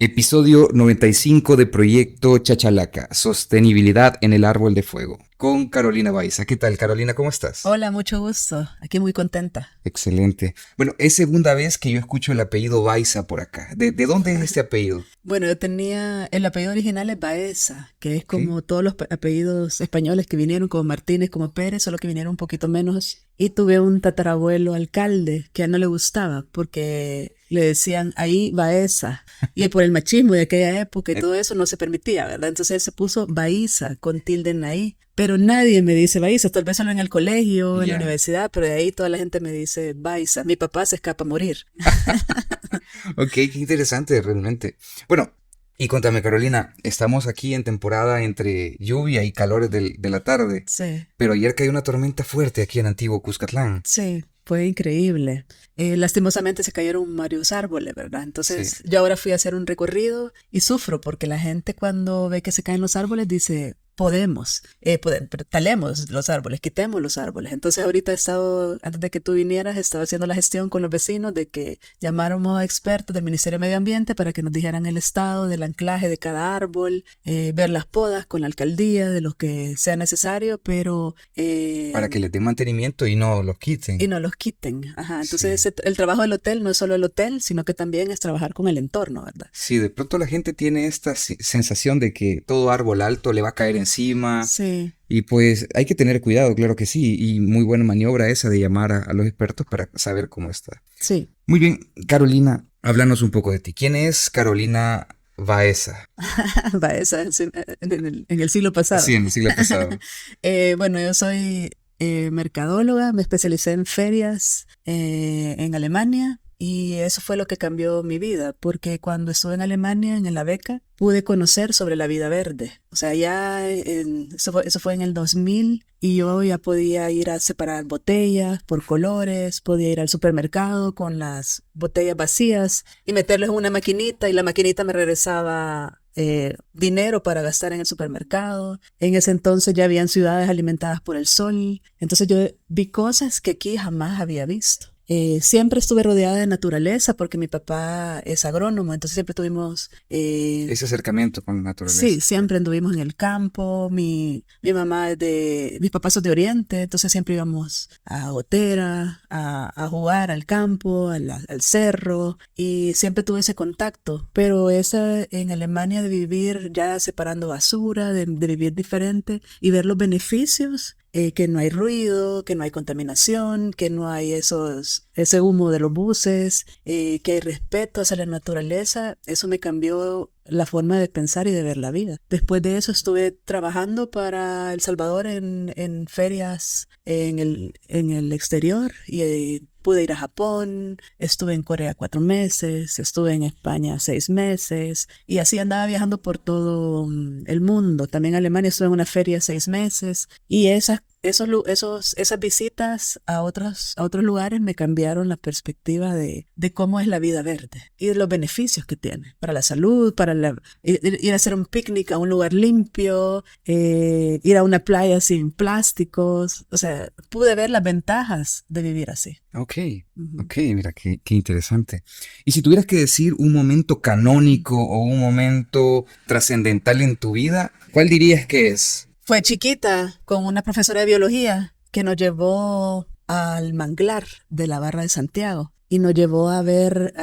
Episodio 95 de Proyecto Chachalaca, Sostenibilidad en el Árbol de Fuego, con Carolina Baiza. ¿Qué tal, Carolina? ¿Cómo estás? Hola, mucho gusto. Aquí muy contenta. Excelente. Bueno, es segunda vez que yo escucho el apellido Baiza por acá. ¿De dónde es este apellido? Bueno, yo tenía, el apellido original es Baeza, que es Ok. como todos los apellidos españoles que vinieron, como Martínez, como Pérez, solo que vinieron un poquito menos. Y tuve un tatarabuelo alcalde que a él no le gustaba porque le decían ahí Baeza. Y por el machismo de aquella época y Eh, todo eso no se permitía, ¿verdad? Entonces él se puso Baiza con tilde en ahí. Pero nadie me dice Baiza, tal vez solo en el colegio, en la Ya. universidad, pero de ahí toda la gente me dice Baiza. Mi papá se escapa a morir. Ok, qué interesante realmente. Bueno, y cuéntame, Carolina, estamos aquí en temporada entre lluvia y calores de la tarde, Sí. pero ayer cayó una tormenta fuerte aquí en Antiguo Cuscatlán. Sí, fue increíble. Lastimosamente se cayeron varios árboles, ¿verdad? Sí. Entonces yo ahora fui a hacer un recorrido y sufro porque la gente cuando ve que se caen los árboles dice, pero talemos los árboles, quitemos los árboles. Entonces ahorita he estado, antes de que tú vinieras, estaba haciendo la gestión con los vecinos de que llamáramos a expertos del Ministerio de Medio Ambiente para que nos dijeran el estado del anclaje de cada árbol, ver las podas con la alcaldía de lo que sea necesario, pero Para que les den mantenimiento y no los y quiten. no los quiten. Ajá. Entonces, Sí. el trabajo del hotel no es solo el hotel, sino que también es trabajar con el entorno, ¿verdad? Sí, de pronto la gente tiene esta sensación de que todo árbol alto le va a caer encima Sí, y pues hay que tener cuidado, claro que sí, y muy buena maniobra esa de llamar a los expertos para saber cómo está. sí. Muy bien, Carolina, háblanos un poco de ti. ¿Quién es Carolina Baeza? Va, esa es en el siglo pasado. Sí, en el siglo pasado. Bueno, yo soy mercadóloga, me especialicé en ferias en Alemania y eso fue lo que cambió mi vida, porque cuando estuve en Alemania, en la beca, pude conocer sobre la vida verde. O sea, eso fue en el 2000 y yo ya podía ir a separar botellas por colores, podía ir al supermercado con las botellas vacías y meterles en una maquinita y la maquinita me regresaba dinero para gastar en el supermercado. En ese entonces ya habían ciudades alimentadas por el sol. Entonces yo vi cosas que aquí jamás había visto. Siempre estuve rodeada de naturaleza porque mi papá es agrónomo, entonces siempre tuvimos Ese acercamiento con la sí, naturaleza. siempre anduvimos en el campo. Mi mamá es mis papás son de Oriente, entonces siempre íbamos a Gotera, a jugar al campo, al cerro, y siempre tuve ese contacto. Pero esa en Alemania de vivir ya separando basura, de vivir diferente y ver los beneficios. Que no hay ruido, que no hay contaminación, que no hay ese humo de los buses, que hay respeto hacia la naturaleza, eso me cambió la forma de pensar y de ver la vida. Después de eso estuve trabajando para El Salvador en ferias en el exterior y pude ir a Japón, estuve en Corea 4 meses, estuve en España 6 meses y así andaba viajando por todo el mundo. También en Alemania estuve en una feria 6 meses y esas visitas a otros lugares me cambiaron la perspectiva de cómo es la vida verde y de los beneficios que tiene para la salud, ir a hacer un picnic a un lugar limpio, ir a una playa sin plásticos. O sea, pude ver las ventajas de vivir así. Ok, Ujú. ok, mira, qué interesante. Y si tuvieras que decir un momento canónico o un momento trascendental en tu vida, ¿cuál dirías que es? Fue chiquita con una profesora de biología que nos llevó al manglar de la Barra de Santiago y nos llevó a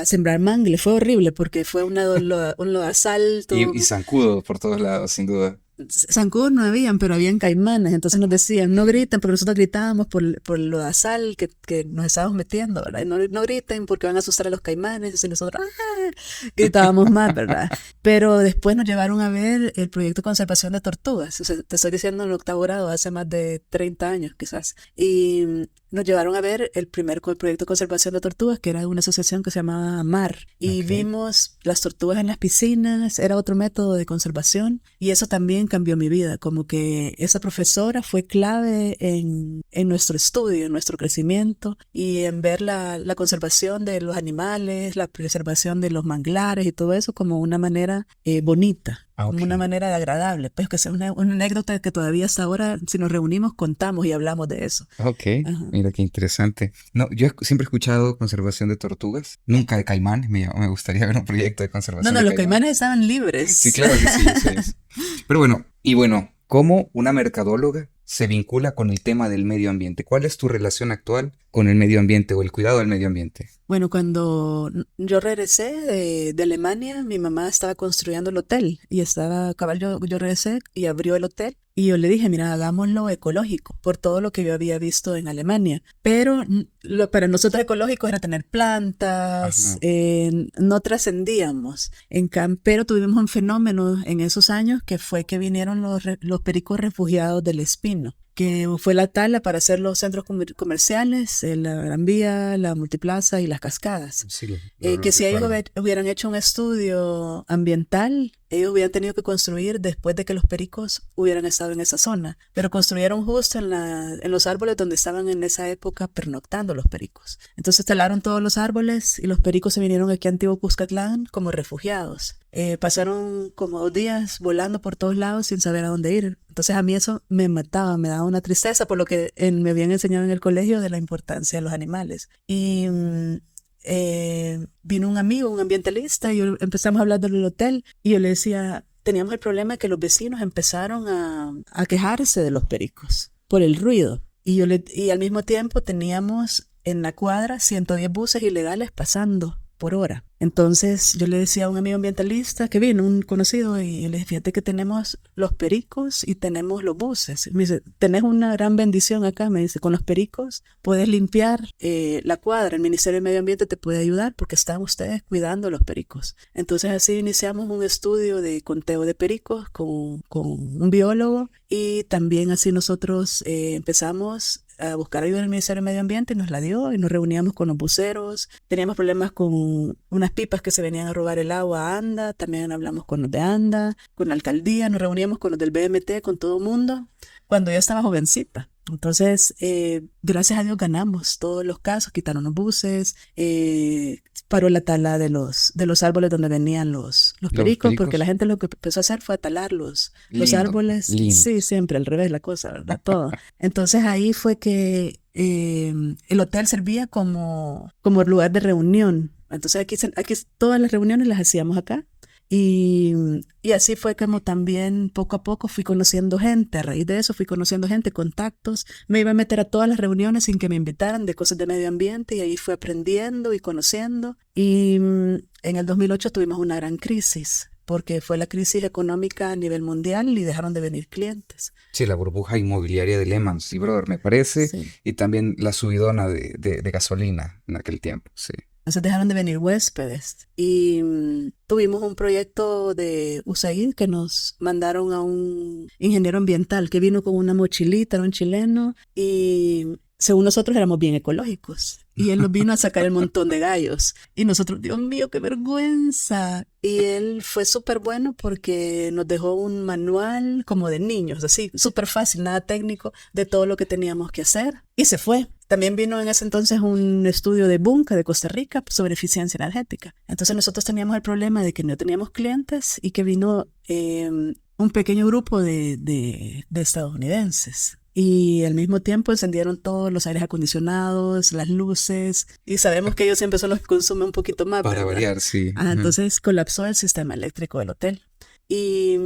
sembrar mangle. Fue horrible porque fue un lodazal, Y zancudo por todos lados, sin duda. zancudos no habían, pero habían caimanes. Entonces nos decían, no griten, porque nosotros gritábamos por lo de sal que nos estábamos metiendo, ¿verdad? Y no griten porque van a asustar a los caimanes. Y nosotros gritábamos más, ¿verdad? Pero después nos llevaron a ver el proyecto de conservación de tortugas. O sea, te estoy diciendo en octavo grado, hace más de 30 años quizás. Y nos llevaron a ver el proyecto de conservación de tortugas, que era una asociación que se llamaba MAR. Y Ok. vimos las tortugas en las piscinas, era otro método de conservación. Y eso también también cambió mi vida, como que esa profesora fue clave en nuestro estudio, en nuestro crecimiento y en ver la conservación de los animales, la preservación de los manglares y todo eso como una manera bonita. Ah, Como ok. una manera agradable, pues que sea una anécdota que todavía hasta ahora, si nos reunimos, contamos y hablamos de eso. Ok, Ajá. mira qué interesante. No, yo siempre he escuchado conservación de tortugas, nunca de caimanes. Me gustaría ver un proyecto de No, conservación no, de los caimanes. caimanes estaban Sí, libres. claro que sí, eso es. Pero bueno, y bueno, ¿cómo una mercadóloga se vincula con el tema del medio ambiente? ¿Cuál es tu relación actual con el medio ambiente o el cuidado del medio ambiente? Bueno, cuando yo regresé de Alemania, mi mamá estaba construyendo el hotel y estaba, cabal, yo regresé y abrió el hotel y yo le dije, mira, hagámoslo ecológico por todo lo que yo había visto en Alemania. Pero para nosotros ecológico era tener plantas, Ajá. no trascendíamos. Pero tuvimos un fenómeno en esos años que fue que vinieron los pericos refugiados del Espino, que fue la tala para hacer los centros comerciales, la Gran Vía, la Multiplaza y las cascadas. Sí, Que lo si ellos recuerdo. hubieran hecho un estudio ambiental, ellos hubieran tenido que construir después de que los pericos hubieran estado en esa zona, pero construyeron justo en los árboles donde estaban en esa época pernoctando los pericos. Entonces talaron todos los árboles y los pericos se vinieron aquí a Antiguo Cuscatlán como refugiados. Pasaron como 2 días volando por todos lados sin saber a dónde ir. Entonces a mí eso me mataba, me daba una tristeza por lo que me habían enseñado en el colegio de la importancia de los animales. Y vino un amigo, un ambientalista, y empezamos a hablar del hotel y yo le decía, teníamos el problema de que los vecinos empezaron a quejarse de los pericos por el ruido. Y al mismo tiempo teníamos en la cuadra 110 buses ilegales pasando por hora. Entonces yo le decía a un amigo ambientalista que vino, un conocido, y yo le dije, fíjate que tenemos los pericos y tenemos los buses. Me dice, tenés una gran bendición acá, me dice, con los pericos puedes limpiar la cuadra, el Ministerio de Medio Ambiente te puede ayudar porque están ustedes cuidando los pericos. Entonces así iniciamos un estudio de conteo de pericos con un biólogo y también así nosotros empezamos a buscar ayuda en el Ministerio de Medio Ambiente y nos la dio y nos reuníamos con los buceros. Teníamos problemas con unas pipas que se venían a robar el agua a ANDA, también hablamos con los de ANDA, con la alcaldía, nos reuníamos con los del BMT, con todo el mundo, cuando yo estaba jovencita. Entonces, gracias a Dios ganamos todos los casos, quitaron los buses, paró la tala de los árboles donde venían los Los pericos, porque la pericos, gente lo que empezó a hacer fue a talar los lindo, árboles, lindo. sí, siempre al revés la cosa, ¿verdad? Todo. Entonces ahí fue que el hotel servía como lugar de reunión. Entonces aquí todas las reuniones las hacíamos acá. Y así fue como también poco a poco fui conociendo gente. A raíz de eso fui conociendo gente, contactos. Me iba a meter a todas las reuniones sin que me invitaran de cosas de medio ambiente y ahí fui aprendiendo y conociendo. Y en el 2008 tuvimos una gran crisis porque fue la crisis económica a nivel mundial y dejaron de venir clientes. Sí, la burbuja inmobiliaria de Lehman, sí, brother, me parece. Sí. Y también la subidona de gasolina en aquel tiempo, sí. Entonces dejaron de venir huéspedes y tuvimos un proyecto de USAID que nos mandaron a un ingeniero ambiental que vino con una mochilita, era un chileno y según nosotros éramos bien ecológicos y él nos vino a sacar el montón de gallos y nosotros, Dios mío, qué vergüenza. Y él fue súper bueno porque nos dejó un manual como de niños, así, súper fácil, nada técnico, de todo lo que teníamos que hacer y se fue. También vino en ese entonces un estudio de Bunca de Costa Rica sobre eficiencia energética. Entonces nosotros teníamos el problema de que no teníamos clientes y que vino un pequeño grupo de estadounidenses. Y al mismo tiempo encendieron todos los aires acondicionados, las luces, y sabemos que ellos siempre son los que consumen un poquito más, Para ¿verdad? variar, sí. Entonces colapsó el sistema eléctrico del hotel y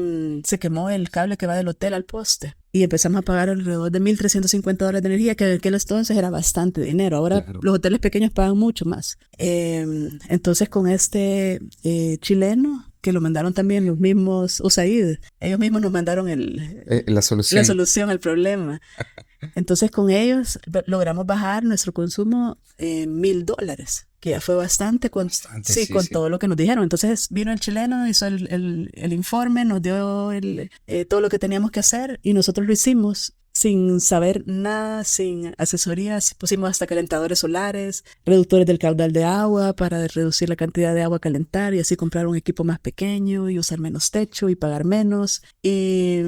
se quemó el cable que va del hotel al poste. Y empezamos a pagar alrededor de $1,350 de energía, que en aquel entonces era bastante dinero. Ahora Claro. los hoteles pequeños pagan mucho más. Entonces con este chileno, que lo mandaron también los mismos USAID, ellos mismos nos mandaron La la solución. solución al problema. Entonces con ellos logramos bajar nuestro consumo $1,000, que ya fue bastante Bastante, sí, sí, con sí. todo lo que nos dijeron. Entonces vino el chileno, hizo el informe, nos dio todo lo que teníamos que hacer y nosotros lo hicimos sin saber nada, sin asesorías. Pusimos hasta calentadores solares, reductores del caudal de agua para reducir la cantidad de agua a calentar y así comprar un equipo más pequeño y usar menos techo y pagar menos. Y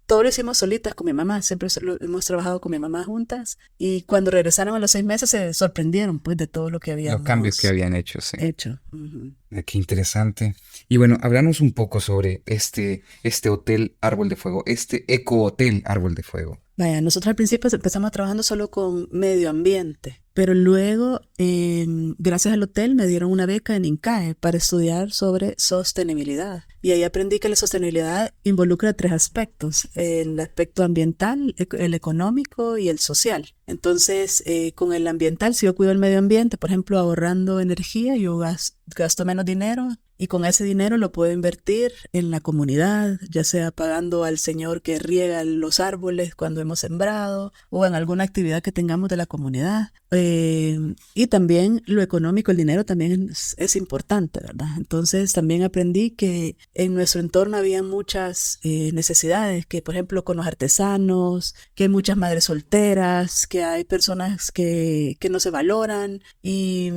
todo lo hicimos solitas con mi mamá, siempre hemos trabajado con mi mamá juntas y cuando regresaron a los 6 meses se sorprendieron pues de todo lo que Los cambios que habíamos habían hecho, sí. hecho. Ujú. Qué interesante. Y bueno, háblanos un poco sobre este hotel Árbol de Fuego, este Eco Hotel Árbol de Fuego. Vaya, nosotros al principio empezamos trabajando solo con medio ambiente, pero luego, gracias al hotel, me dieron una beca en INCAE para estudiar sobre sostenibilidad. Y ahí aprendí que la sostenibilidad involucra 3 aspectos, el aspecto ambiental, el económico y el social. Entonces, con el ambiental, si yo cuido el medio ambiente, por ejemplo, ahorrando energía, yo gasto menos dinero y con ese dinero lo puedo invertir en la comunidad, ya sea pagando al señor que riega los árboles cuando hemos sembrado o en alguna actividad que tengamos de la comunidad. Y también lo económico, el dinero también es importante, ¿verdad? Entonces también aprendí que en nuestro entorno había muchas necesidades, que por ejemplo con los artesanos, que hay muchas madres solteras, que hay personas que no se valoran y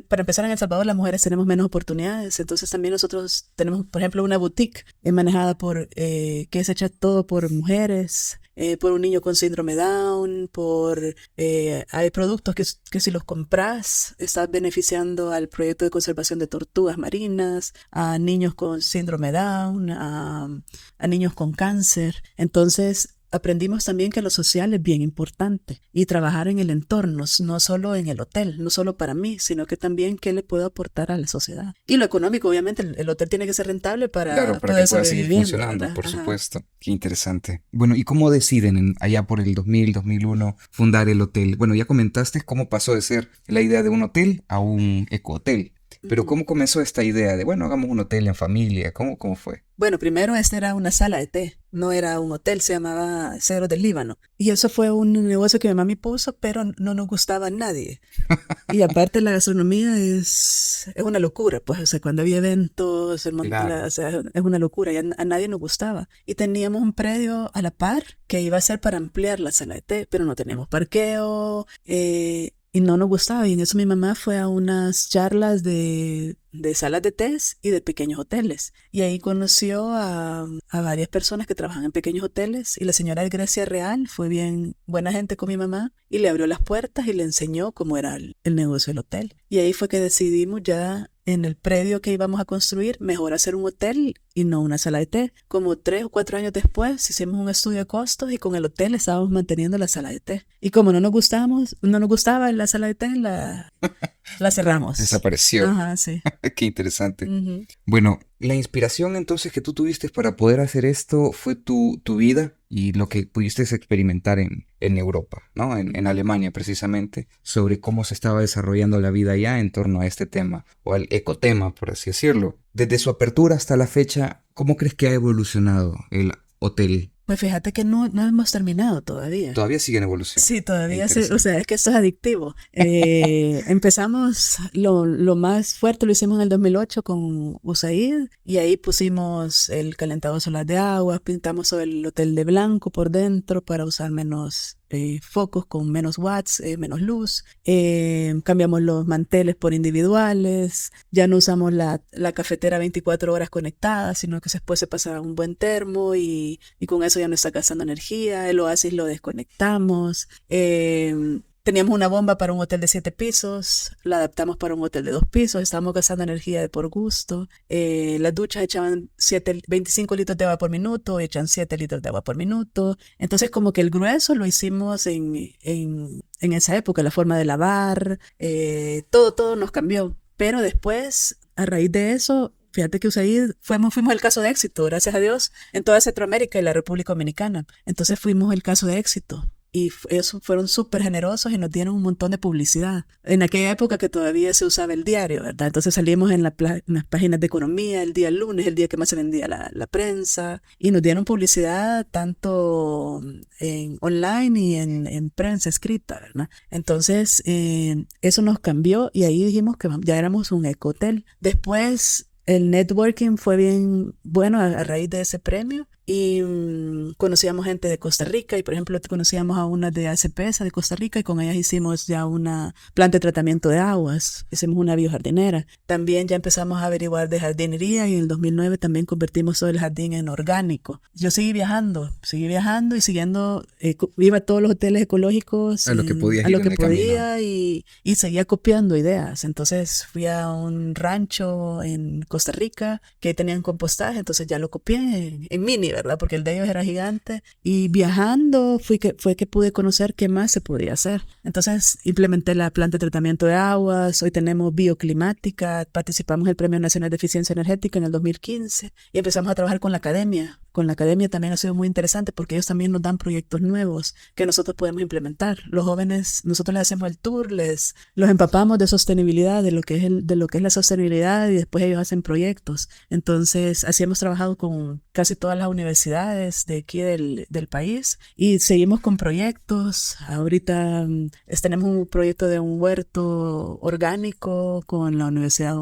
para empezar en El Salvador las mujeres tenemos menos oportunidades, entonces también nosotros tenemos por ejemplo una boutique manejada que es hecha todo por mujeres. Por un niño con síndrome Down, hay productos que si los compras estás beneficiando al proyecto de conservación de tortugas marinas, a niños con síndrome Down, a niños con cáncer. Entonces aprendimos también que lo social es bien importante y trabajar en el entorno, no solo en el hotel, no solo para mí, sino que también qué le puedo aportar a la sociedad. Y lo económico, obviamente, el hotel tiene que ser rentable Claro, para para que poder pueda seguir seguir viviendo, funcionando, ¿verdad? por Ajá. supuesto. Qué interesante. Bueno, ¿y cómo deciden allá por el 2000, 2001 fundar el hotel? Bueno, ya comentaste cómo pasó de ser la idea de un hotel a un ecohotel. Pero Ujú. ¿cómo comenzó esta idea de, bueno, hagamos un hotel en familia? ¿Cómo fue? Bueno, primero esta era una sala de té, no era un hotel, se llamaba Cedros del Líbano. Y eso fue un negocio que mi mami puso, pero no nos gustaba a nadie. Y aparte la gastronomía es una locura, pues, o sea, cuando había eventos, Claro. o sea, es una locura, y a nadie nos gustaba. Y teníamos un predio a la par que iba a ser para ampliar la sala de té, pero no teníamos parqueo, y no nos gustaba. Y en eso mi mamá fue a unas charlas de salas de tés y de pequeños hoteles. Y ahí conoció a varias personas que trabajan en pequeños hoteles. Y la señora Grecia Real fue bien buena gente con mi mamá y le abrió las puertas y le enseñó cómo era el negocio del hotel. Y ahí fue que decidimos ya en el predio que íbamos a construir, mejor hacer un hotel y no una sala de té. Como 3 o 4 años después, hicimos un estudio de costos y con el hotel estábamos manteniendo la sala de té. Y como no nos gustaba la sala de té, la cerramos. Desapareció. Ajá, sí. Qué interesante. Ujú. Bueno, la inspiración entonces que tú tuviste para poder hacer esto fue tu vida y lo que pudiste experimentar en Europa, ¿no? En Alemania precisamente, sobre cómo se estaba desarrollando la vida allá en torno a este tema, o al ecotema, por así decirlo. Desde su apertura hasta la fecha, ¿cómo crees que ha evolucionado el hotel? Pues fíjate que no hemos terminado todavía. Todavía sigue en evolución. Sí, Qué todavía o interesante. sea, es que esto es adictivo. Empezamos, lo más fuerte lo hicimos en el 2008 con USAID y ahí pusimos el calentador solar de agua, pintamos el hotel de blanco por dentro para usar menos focos con menos watts, menos luz. Cambiamos los manteles por individuales, ya no usamos la cafetera 24 horas conectada, sino que después se pasa un buen termo y con eso ya no está gastando energía. El oasis lo desconectamos. Teníamos una bomba para un hotel de 7 pisos, la adaptamos para un hotel de 2 pisos, estábamos gastando energía de por gusto. Las duchas echaban 25 litros de agua por minuto, echan 7 litros de agua por minuto. Entonces como que el grueso lo hicimos en esa época, la forma de lavar, todo nos cambió. Pero después, a raíz de eso, fíjate que USAID fuimos el caso de éxito, gracias a Dios, en toda Centroamérica y la República Dominicana. Entonces fuimos el caso de éxito. Y ellos fueron súper generosos y nos dieron un montón de publicidad. En aquella época que todavía se usaba el diario, ¿verdad? Entonces salimos en las páginas de economía el día lunes, el día que más se vendía la prensa. Y nos dieron publicidad tanto en online y en prensa escrita, ¿verdad? Entonces eso nos cambió y ahí dijimos que ya éramos un ecohotel. Después el networking fue bien bueno a raíz de ese premio y conocíamos gente de Costa Rica y por ejemplo conocíamos a una de ACPESA de Costa Rica y con ellas hicimos ya una planta de tratamiento de aguas, hicimos una biojardinera. También ya empezamos a averiguar de jardinería y en el 2009 también convertimos todo el jardín en orgánico. Yo seguí viajando y siguiendo, iba a todos los hoteles ecológicos A lo que podías a ir lo en que el camino. podía y seguía copiando ideas. Entonces fui a un rancho en Costa Rica que tenían compostaje, entonces ya lo copié en mini, ¿verdad? Porque el de ellos era gigante. Y viajando fue que pude conocer qué más se podía hacer. Entonces implementé la planta de tratamiento de aguas, hoy tenemos bioclimática, participamos en el Premio Nacional de Eficiencia Energética en el 2015 y empezamos a trabajar con la academia. Con la academia también ha sido muy interesante porque ellos también nos dan proyectos nuevos que nosotros podemos implementar. Los jóvenes, nosotros les hacemos el tour, los empapamos de sostenibilidad, de lo que es la sostenibilidad y después ellos hacen proyectos. Entonces, así hemos trabajado con casi todas las universidades de aquí del país y seguimos con proyectos. Ahorita tenemos un proyecto de un huerto orgánico con la Universidad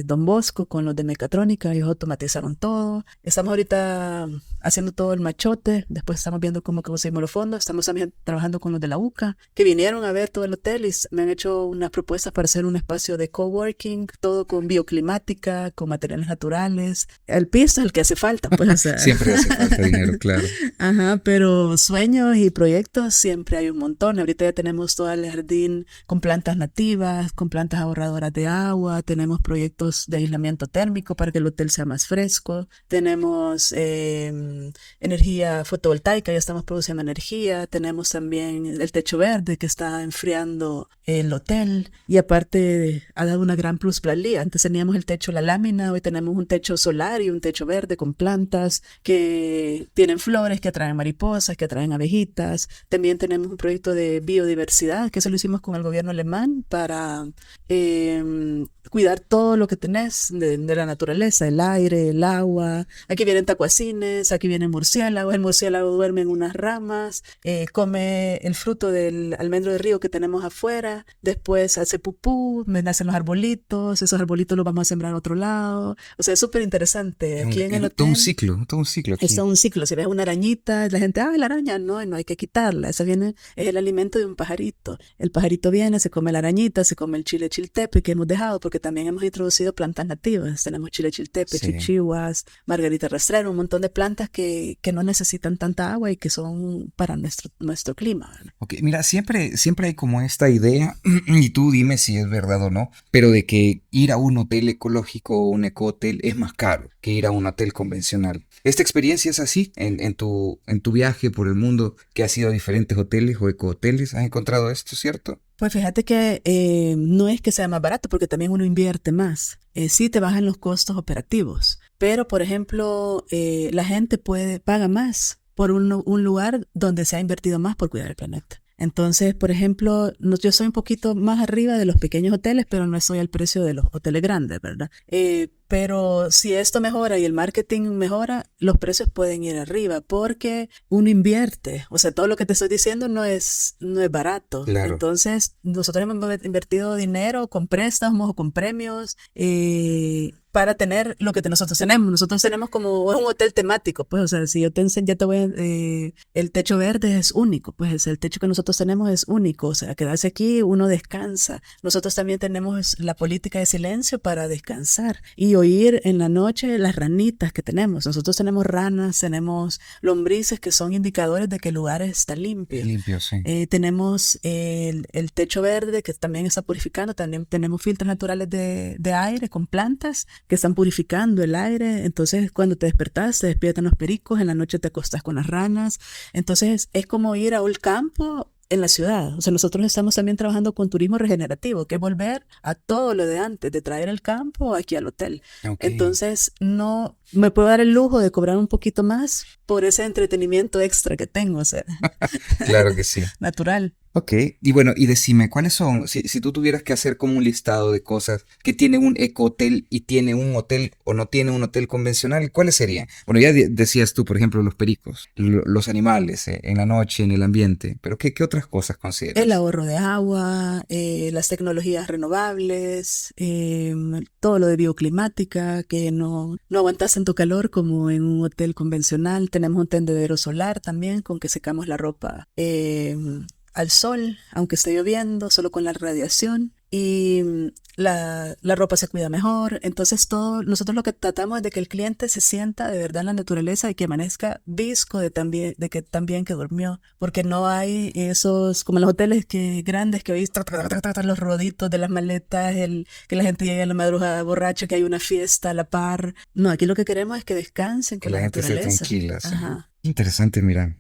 Don Bosco, con los de mecatrónica, ellos automatizaron todo. Estamos ahorita haciendo todo el machote, después estamos viendo cómo conseguimos los fondos, estamos también trabajando con los de la UCA, que vinieron a ver todo el hotel y me han hecho unas propuestas para hacer un espacio de coworking, todo con bioclimática, con materiales naturales. El piso es el que hace falta, pues, o sea. Siempre hace falta dinero, claro. Ajá, pero sueños y proyectos siempre hay un montón. Ahorita ya tenemos todo el jardín con plantas nativas, con plantas ahorradoras de agua, tenemos proyectos de aislamiento térmico para que el hotel sea más fresco, tenemos energía fotovoltaica, ya estamos produciendo energía, tenemos también el techo verde que está enfriando el hotel y aparte ha dado una gran plusvalía. Antes teníamos el techo, la lámina, hoy tenemos un techo solar y un techo verde con plantas que tienen flores, que atraen mariposas, que atraen abejitas. También tenemos un proyecto de biodiversidad que se lo hicimos con el gobierno alemán para cuidar todo lo que tenés de la naturaleza, el aire, el agua. Aquí vienen tacuacines, aquí vienen murciélagos, el murciélago duerme en unas ramas, come el fruto del almendro de río que tenemos afuera, después hace pupú, me nacen los arbolitos, esos arbolitos los vamos a sembrar a otro lado. O sea, es súper interesante. Aquí en el Todo un hotel ciclo, todo un ciclo aquí. es todo un ciclo. Si ves una arañita, la gente, la araña, no, no hay que quitarla. Esa viene, es el alimento de un pajarito. El pajarito viene, se come la arañita, se come el chile chiltepe que hemos dejado, porque también hemos introducido plantas nativas. Tenemos chile chiltepe, Sí. chichihuas, margarita rastrera, un montón de plantas que no necesitan tanta agua y que son para nuestro clima, ¿verdad? Ok, mira, siempre hay como esta idea, y tú dime si es verdad o no, pero de que ir a un hotel ecológico o un ecohotel es más caro que ir a un hotel convencional. ¿Esta experiencia es así en tu viaje por el mundo que has ido a diferentes hoteles o ecohoteles? ¿Has encontrado esto, cierto? Pues fíjate que no es que sea más barato porque también uno invierte más. Sí te bajan los costos operativos, pero por ejemplo la gente paga más por un lugar donde se ha invertido más por cuidar el planeta. Entonces, por ejemplo, yo soy un poquito más arriba de los pequeños hoteles, pero no soy al precio de los hoteles grandes, ¿verdad? Pero si esto mejora y el marketing mejora, los precios pueden ir arriba porque uno invierte. O sea, todo lo que te estoy diciendo no es barato. Claro. Entonces, nosotros hemos invertido dinero con préstamos o con premios para tener lo que nosotros tenemos. Nosotros tenemos como un hotel temático, pues, o sea, si yo te enseño, ya te voy a, el techo verde es único, pues el techo que nosotros tenemos es único, o sea, quedarse aquí uno descansa. Nosotros también tenemos la política de silencio para descansar y oír en la noche las ranitas que tenemos. Nosotros tenemos ranas, tenemos lombrices que son indicadores de que el lugar está limpio. Limpio, sí. Tenemos el techo verde que también está purificando, también tenemos filtros naturales de aire con plantas que están purificando el aire. Entonces cuando te despertás, te despiertan los pericos, en la noche te acostás con las ranas. Entonces es como ir a un campo en la ciudad. O sea, nosotros estamos también trabajando con turismo regenerativo, que es volver a todo lo de antes, de traer el campo aquí al hotel. Okay. Entonces, no me puedo dar el lujo de cobrar un poquito más por ese entretenimiento extra que tengo, o sea. Claro que sí. Natural. Ok, y bueno, y decime, ¿cuáles son, si tú tuvieras que hacer como un listado de cosas que tiene un ecohotel y tiene un hotel o no tiene un hotel convencional, ¿cuáles serían? Bueno, ya decías tú, por ejemplo, los pericos, los animales en la noche, en el ambiente, pero ¿qué otras cosas El consideras? ahorro de agua, las tecnologías renovables, todo lo de bioclimática, que no aguantas tanto calor como en un hotel convencional. Tenemos un tendedero solar también con que secamos la ropa al sol, aunque esté lloviendo, solo con la radiación. Y la ropa se cuida mejor. Entonces todo, nosotros lo que tratamos es de que el cliente se sienta de verdad en la naturaleza y que amanezca visco de que también que durmió. Porque no hay esos, como en los hoteles grandes que oís los roditos de las maletas, que la gente llega a la madrugada borracha, que hay una fiesta a la par. No, aquí lo que queremos es que descansen Que con la la gente esté naturaleza. tranquila, sí. Ajá. Interesante, mira.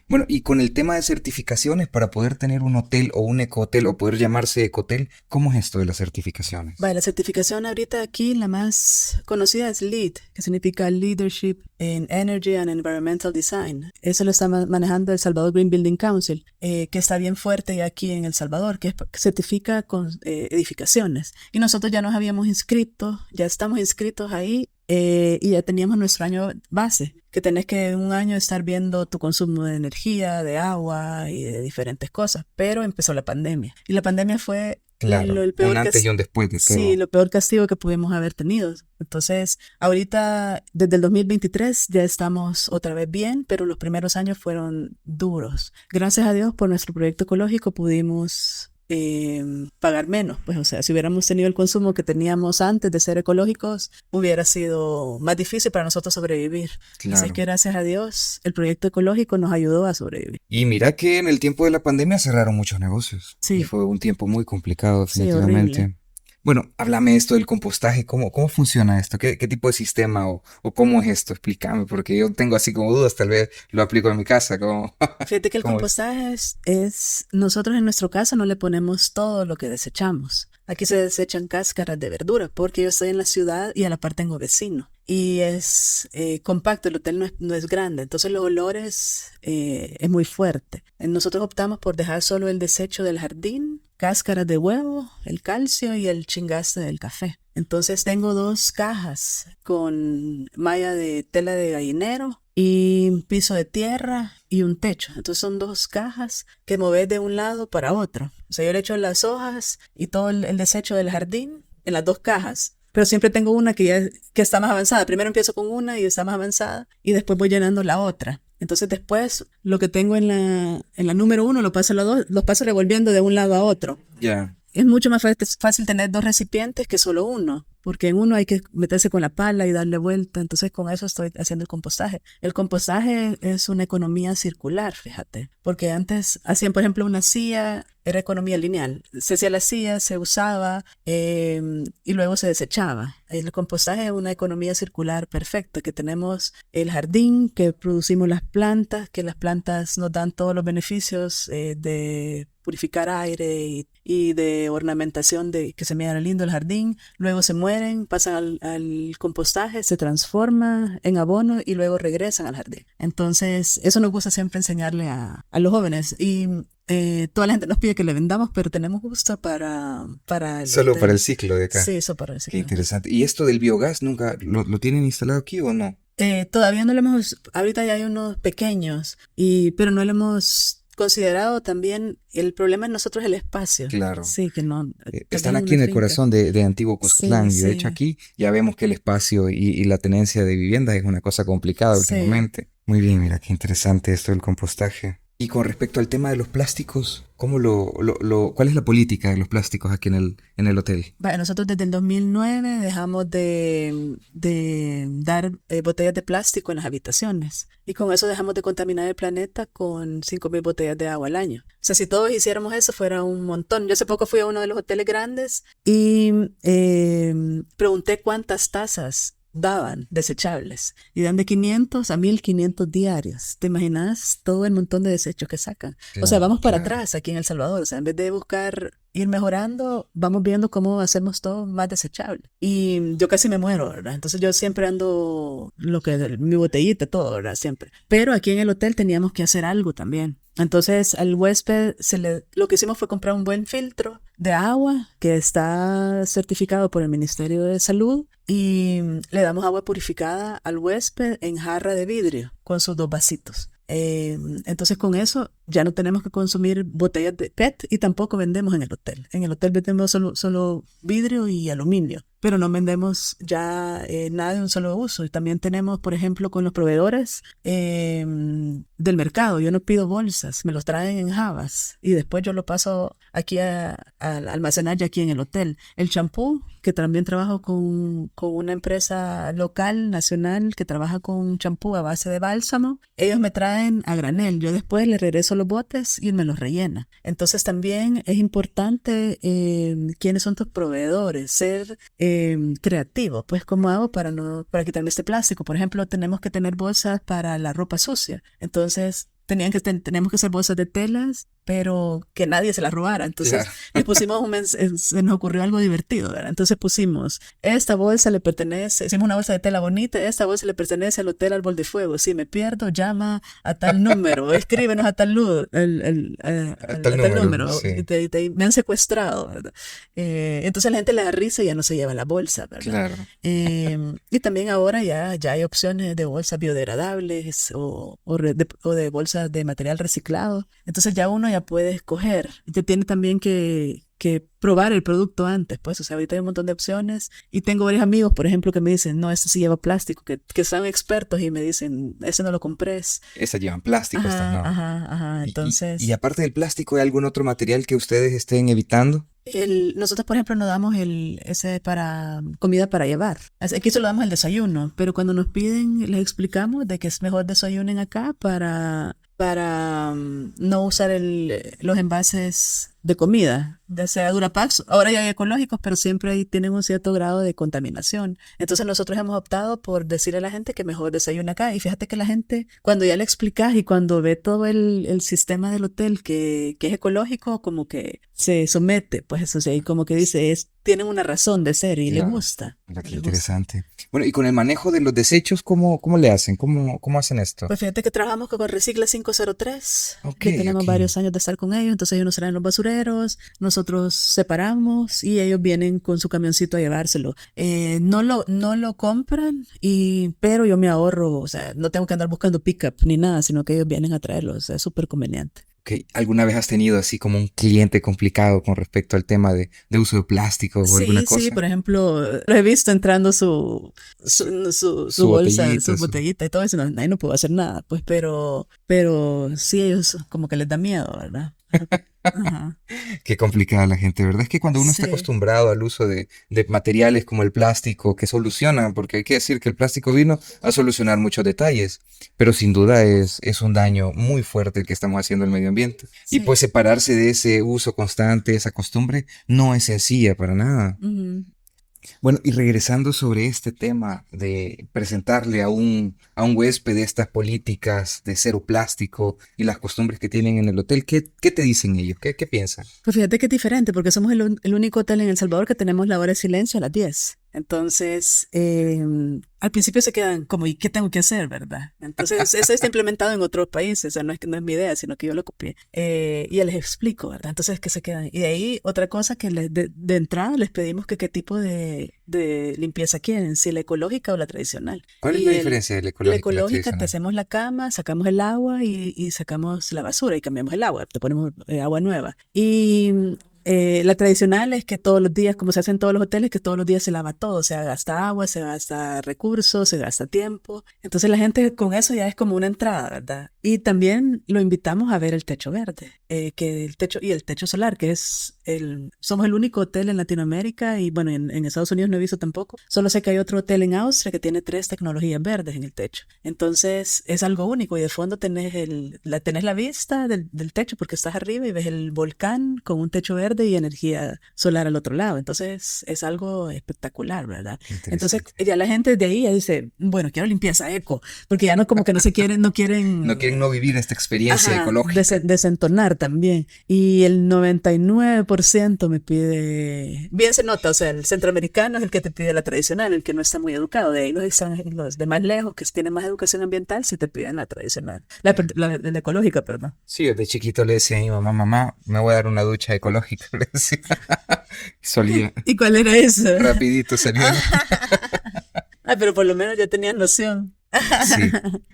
Bueno, y con el tema de certificaciones para poder tener un hotel o un ecohotel o poder llamarse ecohotel, ¿cómo es esto de las certificaciones? Vale, la certificación ahorita aquí, la más conocida es LEED, que significa Leadership in Energy and Environmental Design. Eso lo está manejando el Salvador Green Building Council, que está bien fuerte aquí en El Salvador, que certifica con edificaciones. Y nosotros ya nos habíamos inscrito, ya estamos inscritos ahí y ya teníamos nuestro año base, que tenés que en un año estar viendo tu consumo de energía, de agua y de diferentes cosas. Pero empezó la pandemia. Y la pandemia fue Claro, el un peor antes y un después de sí, todo. lo peor castigo que pudimos haber tenido. Entonces, ahorita, desde el 2023, ya estamos otra vez bien, pero los primeros años fueron duros. Gracias a Dios, por nuestro proyecto ecológico pudimos pagar menos. Pues, o sea, si hubiéramos tenido el consumo que teníamos antes de ser ecológicos, hubiera sido más difícil para nosotros sobrevivir. Así es Claro. que gracias a Dios, el proyecto ecológico nos ayudó a sobrevivir. Y mira que en el tiempo de la pandemia cerraron muchos negocios y Sí, fue un tiempo muy complicado sí, horrible. definitivamente. Bueno, háblame esto del compostaje, ¿cómo funciona esto? ¿Qué tipo de sistema o cómo es esto? Explícame, porque yo tengo así como dudas, tal vez lo aplico en mi casa, Fíjate que el cómo es? compostaje nosotros en nuestro caso no le ponemos todo lo que desechamos. Aquí se desechan cáscaras de verdura porque yo estoy en la ciudad y a la par tengo vecino. Y es compacto, el hotel no es grande, entonces los olores es muy fuerte. Nosotros optamos por dejar solo el desecho del jardín, cáscaras de huevo, el calcio y el chingaste del café. Entonces tengo dos cajas con malla de tela de gallinero y un piso de tierra y un techo. Entonces son dos cajas que moves de un lado para otro. O sea, yo le echo las hojas y todo el desecho del jardín en las dos cajas. Pero siempre tengo una que está más avanzada. Primero empiezo con una y está más avanzada y después voy llenando la otra. Entonces después lo que tengo en la número uno lo paso a la dos, los paso revolviendo de un lado a otro. Ya. Es mucho más fácil tener dos recipientes que solo uno, porque en uno hay que meterse con la pala y darle vuelta, entonces con eso estoy haciendo el compostaje. El compostaje es una economía circular, fíjate, porque antes hacían, por ejemplo, una silla, era economía lineal. Se hacía la silla, se usaba y luego se desechaba. El compostaje es una economía circular perfecta, que tenemos el jardín, que producimos las plantas, que las plantas nos dan todos los beneficios de purificar aire y de ornamentación de que se mira lindo el jardín, luego se mueren, pasan al compostaje, se transforma en abono y luego regresan al jardín. Entonces, eso nos gusta siempre enseñarle a los jóvenes y toda la gente nos pide que le vendamos, pero tenemos gusto para el Solo para el hotel. ciclo de acá. Sí, eso para el Qué ciclo. interesante. ¿Y esto del biogás nunca lo tienen instalado aquí o no? Todavía no lo ahorita ya hay unos pequeños, pero no lo hemos considerado también, el problema en nosotros es el espacio. Claro. Sí, que no, tal vez Están en aquí una en el finca. corazón de Antiguo Sí, Cuscatlán y de hecho sí, aquí ya vemos que el espacio y la tenencia de viviendas es una cosa complicada sí. últimamente. Muy bien, mira, qué interesante esto del compostaje. Y con respecto al tema de los plásticos, ¿cuál es la política de los plásticos aquí en el hotel? Vaya, nosotros desde el 2009 dejamos de dar botellas de plástico en las habitaciones y con eso dejamos de contaminar el planeta con 5.000 botellas de agua al año. O sea, si todos hiciéramos eso fuera un montón. Yo hace poco fui a uno de los hoteles grandes y pregunté cuántas tazas daban desechables y dan de 500 a 1.500 diarios. ¿Te imaginas todo el montón de desechos que sacan? O sea, Claro, vamos para claro. atrás aquí en El Salvador. O sea, en vez de buscar ir mejorando, vamos viendo cómo hacemos todo más desechable. Y yo casi me muero, ¿verdad? Entonces yo siempre ando mi botellita, todo, ¿verdad? Siempre. Pero aquí en el hotel teníamos que hacer algo también. Entonces al huésped lo que hicimos fue comprar un buen filtro de agua que está certificado por el Ministerio de Salud y le damos agua purificada al huésped en jarra de vidrio con sus 2 vasitos. Entonces con eso ya no tenemos que consumir botellas de PET y tampoco vendemos en el hotel. En el hotel vendemos solo vidrio y aluminio, pero no vendemos ya nada de un solo uso. Y también tenemos, por ejemplo, con los proveedores del mercado, yo no pido bolsas, me los traen en jabas y después yo lo paso aquí a almacenar ya aquí en el hotel. El champú, que también trabajo con una empresa local, nacional, que trabaja con champú a base de bálsamo, ellos me traen a granel, yo después les regreso los botes y me los rellena. Entonces también es importante quiénes son tus proveedores, ser creativo, pues cómo hago para quitarme este plástico. Por ejemplo, tenemos que tener bolsas para la ropa sucia, entonces tenemos que hacer bolsas de telas, pero que nadie se las robara. Entonces le pusimos se nos ocurrió algo divertido, ¿verdad? Entonces pusimos, esta bolsa le pertenece, hicimos una bolsa de tela bonita, esta bolsa le pertenece al Hotel Árbol de Fuego. Si me pierdo, llama a tal número, escríbenos a tal, a tal número. Sí. Me han secuestrado, ¿verdad? Entonces la gente le da risa y ya no se lleva la bolsa, ¿verdad? Claro. Y también ahora ya hay opciones de bolsas biodegradables o de bolsas de material reciclado. Entonces ya uno ya puede escoger. Ya tiene también que probar el producto antes, pues, o sea, ahorita hay un montón de opciones y tengo varios amigos, por ejemplo, que me dicen, no, este sí lleva plástico, que son expertos y me dicen, ese no lo compres. Esas llevan plástico, estas no. Ajá, entonces... Y aparte del plástico, ¿hay algún otro material que ustedes estén evitando? Nosotros, por ejemplo, no damos ese para comida para llevar. Aquí solo damos el desayuno, pero cuando nos piden, les explicamos de que es mejor desayunen acá para no usar los envases de comida, ya sea Durapax, ahora ya hay ecológicos, pero siempre ahí tienen un cierto grado de contaminación. Entonces nosotros hemos optado por decirle a la gente que mejor desayuna acá. Y fíjate que la gente, cuando ya le explicas y cuando ve todo el sistema del hotel que es ecológico, como que se somete, pues eso sí, como que dice, tienen una razón de ser y le gusta. Mira, qué interesante. Bueno, y con el manejo de los desechos, ¿cómo le hacen? ¿Cómo hacen esto? Pues fíjate que trabajamos con Recicla 503. Okay, ya tenemos varios años de estar con ellos, entonces ellos nos traen los basureros, nosotros separamos y ellos vienen con su camioncito a llevárselo. No lo compran, pero yo me ahorro, o sea, no tengo que andar buscando pickup ni nada, sino que ellos vienen a traerlo, o sea, es súper conveniente. Okay. ¿Alguna vez has tenido así como un cliente complicado con respecto al tema de uso de plástico o alguna cosa? Sí, por ejemplo, lo he visto entrando su bolsa, su botellita y todo eso, ahí no puedo hacer nada, pues, pero sí, ellos como que les da miedo, ¿verdad? Ajá. Qué complicada la gente, ¿verdad? Es que cuando uno está acostumbrado al uso de materiales como el plástico que solucionan, porque hay que decir que el plástico vino a solucionar muchos detalles, pero sin duda es un daño muy fuerte el que estamos haciendo al medio ambiente. Sí. Y pues separarse de ese uso constante, esa costumbre, no es sencilla para nada. Uh-huh. Bueno, y regresando sobre este tema de presentarle a un huésped estas políticas de cero plástico y las costumbres que tienen en el hotel, ¿qué te dicen ellos? ¿Qué piensan? Pues fíjate que es diferente porque somos el único hotel en El Salvador que tenemos la hora de silencio a las 10. Entonces, al principio se quedan como, ¿y qué tengo que hacer, verdad? Entonces, eso está implementado en otros países, o sea, no es mi idea, sino que yo lo copié. Y ya les explico, ¿verdad? Entonces, que se quedan. Y de ahí, otra cosa que de entrada les pedimos que qué tipo de limpieza quieren, si la ecológica o la tradicional. ¿Cuál es la diferencia de la ecológica? La ecológica, te hacemos la cama, sacamos el agua y sacamos la basura y cambiamos el agua, te ponemos agua nueva. Y la tradicional es que todos los días, como se hace en todos los hoteles, que todos los días se lava todo, se gasta agua, se gasta recursos, se gasta tiempo. Entonces la gente con eso ya es como una entrada, ¿verdad? Y también lo invitamos a ver el techo verde, que el techo solar, que somos el único hotel en Latinoamérica y bueno, en Estados Unidos no he visto tampoco. Solo sé que hay otro hotel en Austria que tiene 3 tecnologías verdes en el techo. Entonces es algo único y de fondo tenés la vista del techo porque estás arriba y ves el volcán con un techo verde y energía solar al otro lado. Entonces es algo espectacular, ¿verdad? Entonces ya la gente de ahí ya dice, bueno, quiero limpieza eco, porque ya no como que no quieren quién no vivir esta experiencia Ajá, ecológica? desentonar también. Y el 99% me pide, bien se nota, o sea, el centroamericano es el que te pide la tradicional, el que no está muy educado. De ahí los de más lejos, que tienen más educación ambiental, sí te piden la tradicional. La ecológica, perdón. Sí, yo de chiquito le decía a mi mamá, mamá, me voy a dar una ducha ecológica. Le decía. Solía, ¿Y cuál era eso? rapidito salía. Ah, pero por lo menos ya tenías noción. Sí.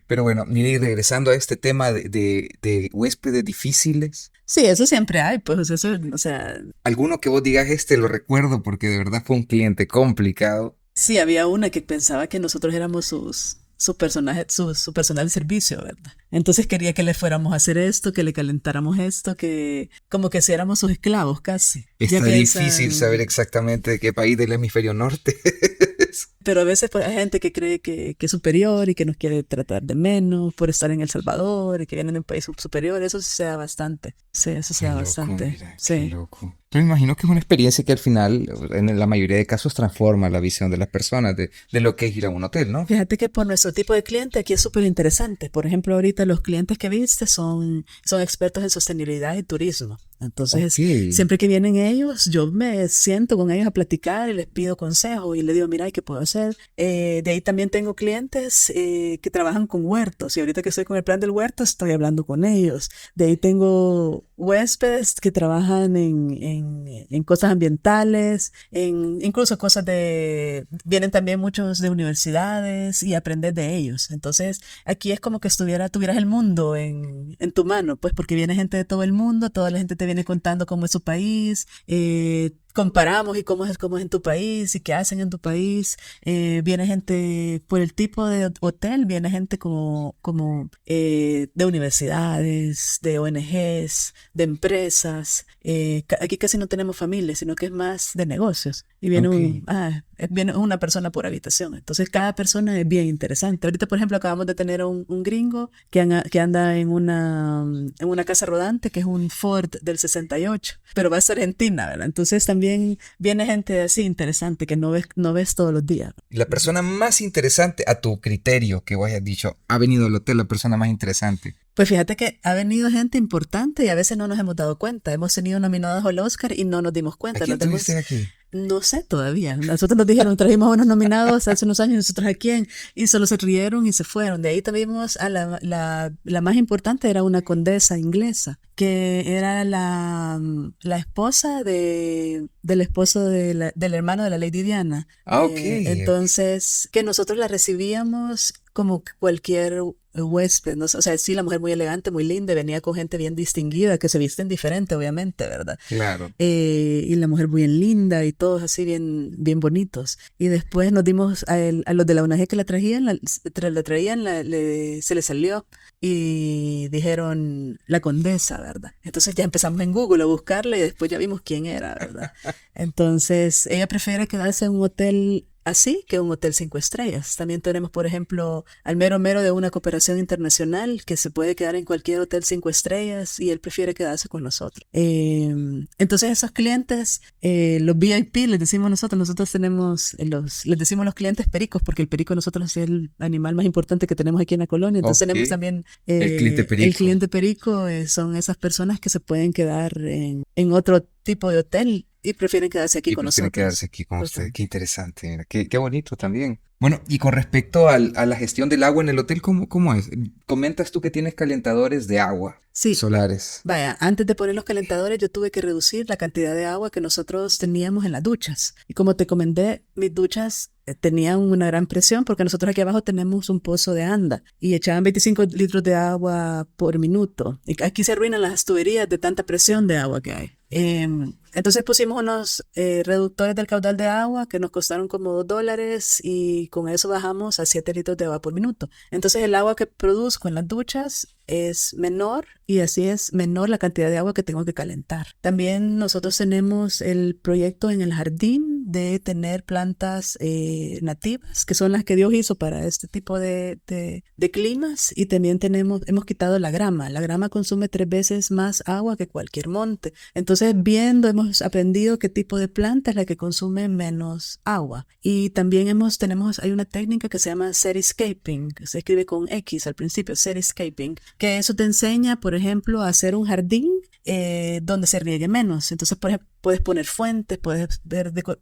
Pero bueno, mire, y regresando a este tema de huéspedes difíciles, Sí, eso siempre hay, pues eso, o sea, alguno que vos digas, este lo recuerdo porque de verdad fue un cliente complicado. sí, había una que pensaba que nosotros éramos su personaje, su personal de servicio, ¿verdad? Entonces quería que le fuéramos a hacer esto, que le calentáramos esto, que como que si éramos sus esclavos casi. Ya Está que difícil saber exactamente de qué país del hemisferio norte es. pero a veces pues, hay gente que cree que es superior y que nos quiere tratar de menos por estar en El Salvador y que vienen de un país superior. Eso sí se da bastante. Sí, eso se Qué da loco, bastante. mira, qué Sí. loco. Yo me imagino que es una experiencia que al final, en la mayoría de casos, transforma la visión de las personas de lo que es ir a un hotel, ¿no? Fíjate que por nuestro tipo de cliente aquí es súper interesante. Por ejemplo, ahorita los clientes que viste son expertos en sostenibilidad y turismo. Ok. Entonces, siempre que vienen ellos, yo me siento con ellos a platicar y les pido consejo y les digo, mira, ¿qué puedo hacer? De ahí también tengo clientes que trabajan con huertos y ahorita que estoy con el plan del huerto estoy hablando con ellos. De ahí tengo huéspedes que trabajan en cosas ambientales, incluso cosas vienen también muchos de universidades y aprendes de ellos. Entonces, aquí es como que tuvieras el mundo en tu mano, pues porque viene gente de todo el mundo, toda la gente te viene contando cómo es su país, comparamos y cómo es en tu país y qué hacen en tu país. Viene gente por el tipo de hotel, viene gente como de universidades, de ONGs, de empresas. Aquí casi no tenemos familia, sino que es más de negocios. Y Ok. viene una persona por habitación. Entonces cada persona es bien interesante. Ahorita, por ejemplo, acabamos de tener un gringo que anda en una casa rodante, que es un Ford del 68, pero va a ser Argentina, ¿verdad? Entonces también viene gente así interesante que no ves todos los días. La persona más interesante a tu criterio que vos hayas dicho, ha venido al hotel la persona más interesante. Pues fíjate que ha venido gente importante y a veces no nos hemos dado cuenta. Hemos tenido nominados al Oscar y no nos dimos ¿A cuenta. quién tuviste aquí? No sé todavía. Nosotros nos dijeron, trajimos a unos nominados hace unos años y nosotros a quién. Y solo se rieron y se fueron. De ahí tuvimos a la más importante, era una condesa inglesa, que era la esposa del esposo del hermano de la Lady Diana. Ah, ok. Entonces, que nosotros la recibíamos como cualquier huésped, ¿no? O sea, sí, la mujer muy elegante, muy linda, venía con gente bien distinguida, que se visten diferente, obviamente, ¿verdad? Claro. Y la mujer bien linda y todos así bien, bien bonitos. Y después nos dimos a los de la ONG que la traían, se le salió y dijeron la condesa, ¿verdad? Entonces ya empezamos en Google a buscarla y después ya vimos quién era, ¿verdad? Entonces ella prefiere quedarse en un hotel así que un hotel 5 estrellas. También tenemos, por ejemplo, al mero mero de una cooperación internacional que se puede quedar en cualquier hotel 5 estrellas y él prefiere quedarse con nosotros. Entonces esos clientes, los VIP, les decimos nosotros tenemos, les decimos los clientes pericos porque el perico nosotros es el animal más importante que tenemos aquí en la colonia. Entonces Ok. tenemos también El cliente perico. el cliente perico, son esas personas que se pueden quedar en otro tipo de hotel y prefieren quedarse aquí Y con prefieren nosotros. quedarse aquí con usted. Total. Qué interesante, mira, qué bonito también. Bueno, y con respecto a la gestión del agua en el hotel, ¿cómo es? Comentas tú que tienes calentadores de agua Sí, solares. vaya, antes de poner los calentadores yo tuve que reducir la cantidad de agua que nosotros teníamos en las duchas. Y como te comenté, mis duchas tenían una gran presión porque nosotros aquí abajo tenemos un pozo de anda y echaban 25 litros de agua por minuto. Y aquí se arruinan las tuberías de tanta presión de agua que hay. Entonces pusimos unos reductores del caudal de agua que nos costaron como $2 y con eso bajamos a 7 litros de agua por minuto. Entonces el agua que produzco en las duchas es menor y así es menor la cantidad de agua que tengo que calentar. También nosotros tenemos el proyecto en el jardín de tener plantas nativas, que son las que Dios hizo para este tipo de climas, y también hemos quitado la grama. La grama consume 3 veces más agua que cualquier monte. Entonces, hemos aprendido qué tipo de planta es la que consume menos agua. Y también hay una técnica que se llama Cityscaping, que se escribe con X al principio, Cityscaping, que eso te enseña, por ejemplo, a hacer un jardín donde se riegue menos. Entonces, por ejemplo, puedes poner fuentes, puedes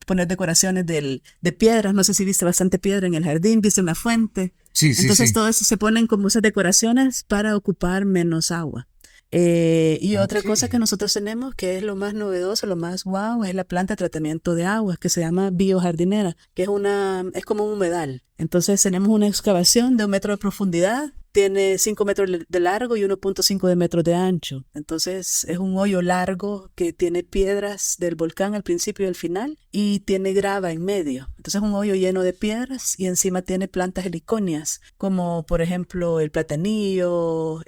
poner decoraciones de piedras. No sé si viste bastante piedra en el jardín, viste una fuente. Sí, sí, Entonces, sí. todo eso se ponen como esas decoraciones para ocupar menos agua. Y otra Ok. cosa que nosotros tenemos, que es lo más novedoso, lo más wow, es la planta de tratamiento de aguas, que se llama biojardinera, que es como un humedal. Entonces tenemos una excavación de 1 metro de profundidad, tiene 5 metros de largo y 1.5 de metros de ancho. Entonces es un hoyo largo que tiene piedras del volcán al principio y al final y tiene grava en medio. Entonces es un hoyo lleno de piedras y encima tiene plantas heliconias, como por ejemplo el platanillo,